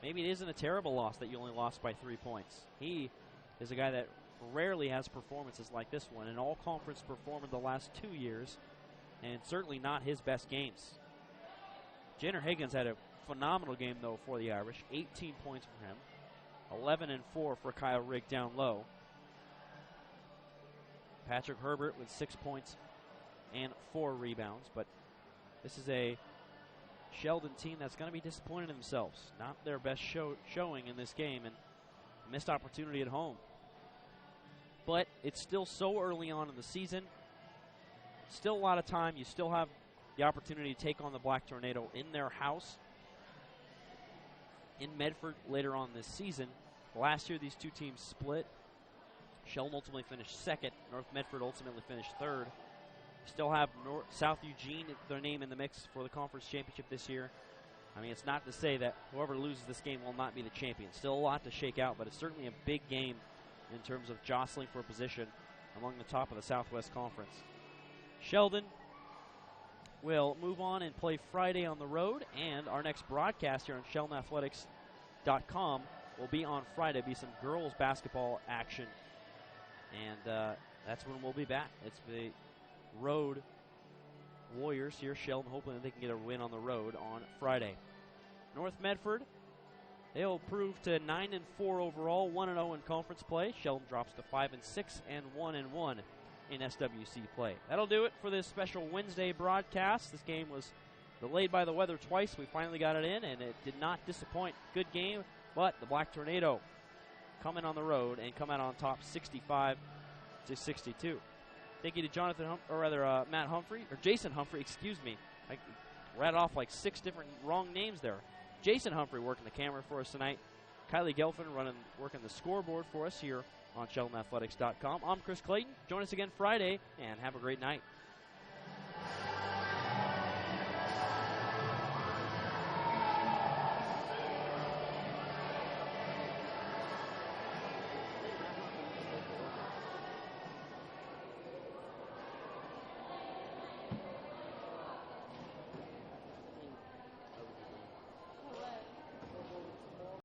maybe it isn't a terrible loss that you only lost by 3 points. He is a guy that rarely has performances like this one, an all-conference performer the last 2 years, and certainly not his best games. Jenner Higgins had a phenomenal game, though, for the Irish. 18 points for him. 11 and 4 for Kyle Rigg down low. Patrick Herbert with 6 points and 4 rebounds, but this is a Sheldon team that's going to be disappointed in themselves. Not their best showing in this game, and missed opportunity at home. But it's still so early on in the season. Still a lot of time. You still have the opportunity to take on the Black Tornado in their house in Medford later on this season. Last year, these two teams split. Sheldon ultimately finished second. North Medford ultimately finished third. Still have South Eugene, their name in the mix for the conference championship this year. I mean, it's not to say that whoever loses this game will not be the champion. Still a lot to shake out, but it's certainly a big game in terms of jostling for position among the top of the Southwest Conference. Sheldon will move on and play Friday on the road, and our next broadcast here on SheldonAthletics.com will be on Friday. Be some girls basketball action, and that's when we'll be back. It's the road Warriors here, Sheldon, hoping that they can get a win on the road on Friday. North Medford, they'll prove to 9-4 overall, 1-0 in conference play. Sheldon drops to 5-6 and 1-1 in SWC play. That'll do it for this special Wednesday broadcast. This game was delayed by the weather twice. We finally got it in, and it did not disappoint. Good game, but the Black Tornado coming on the road and come out on top 65 to 62. Thank you to Matt Humphrey, or Jason Humphrey, excuse me. I read off like 6 different wrong names there. Jason Humphrey working the camera for us tonight. Kylie Gelfin working the scoreboard for us here on SheldonAthletics.com. I'm Chris Clayton. Join us again Friday, and have a great night.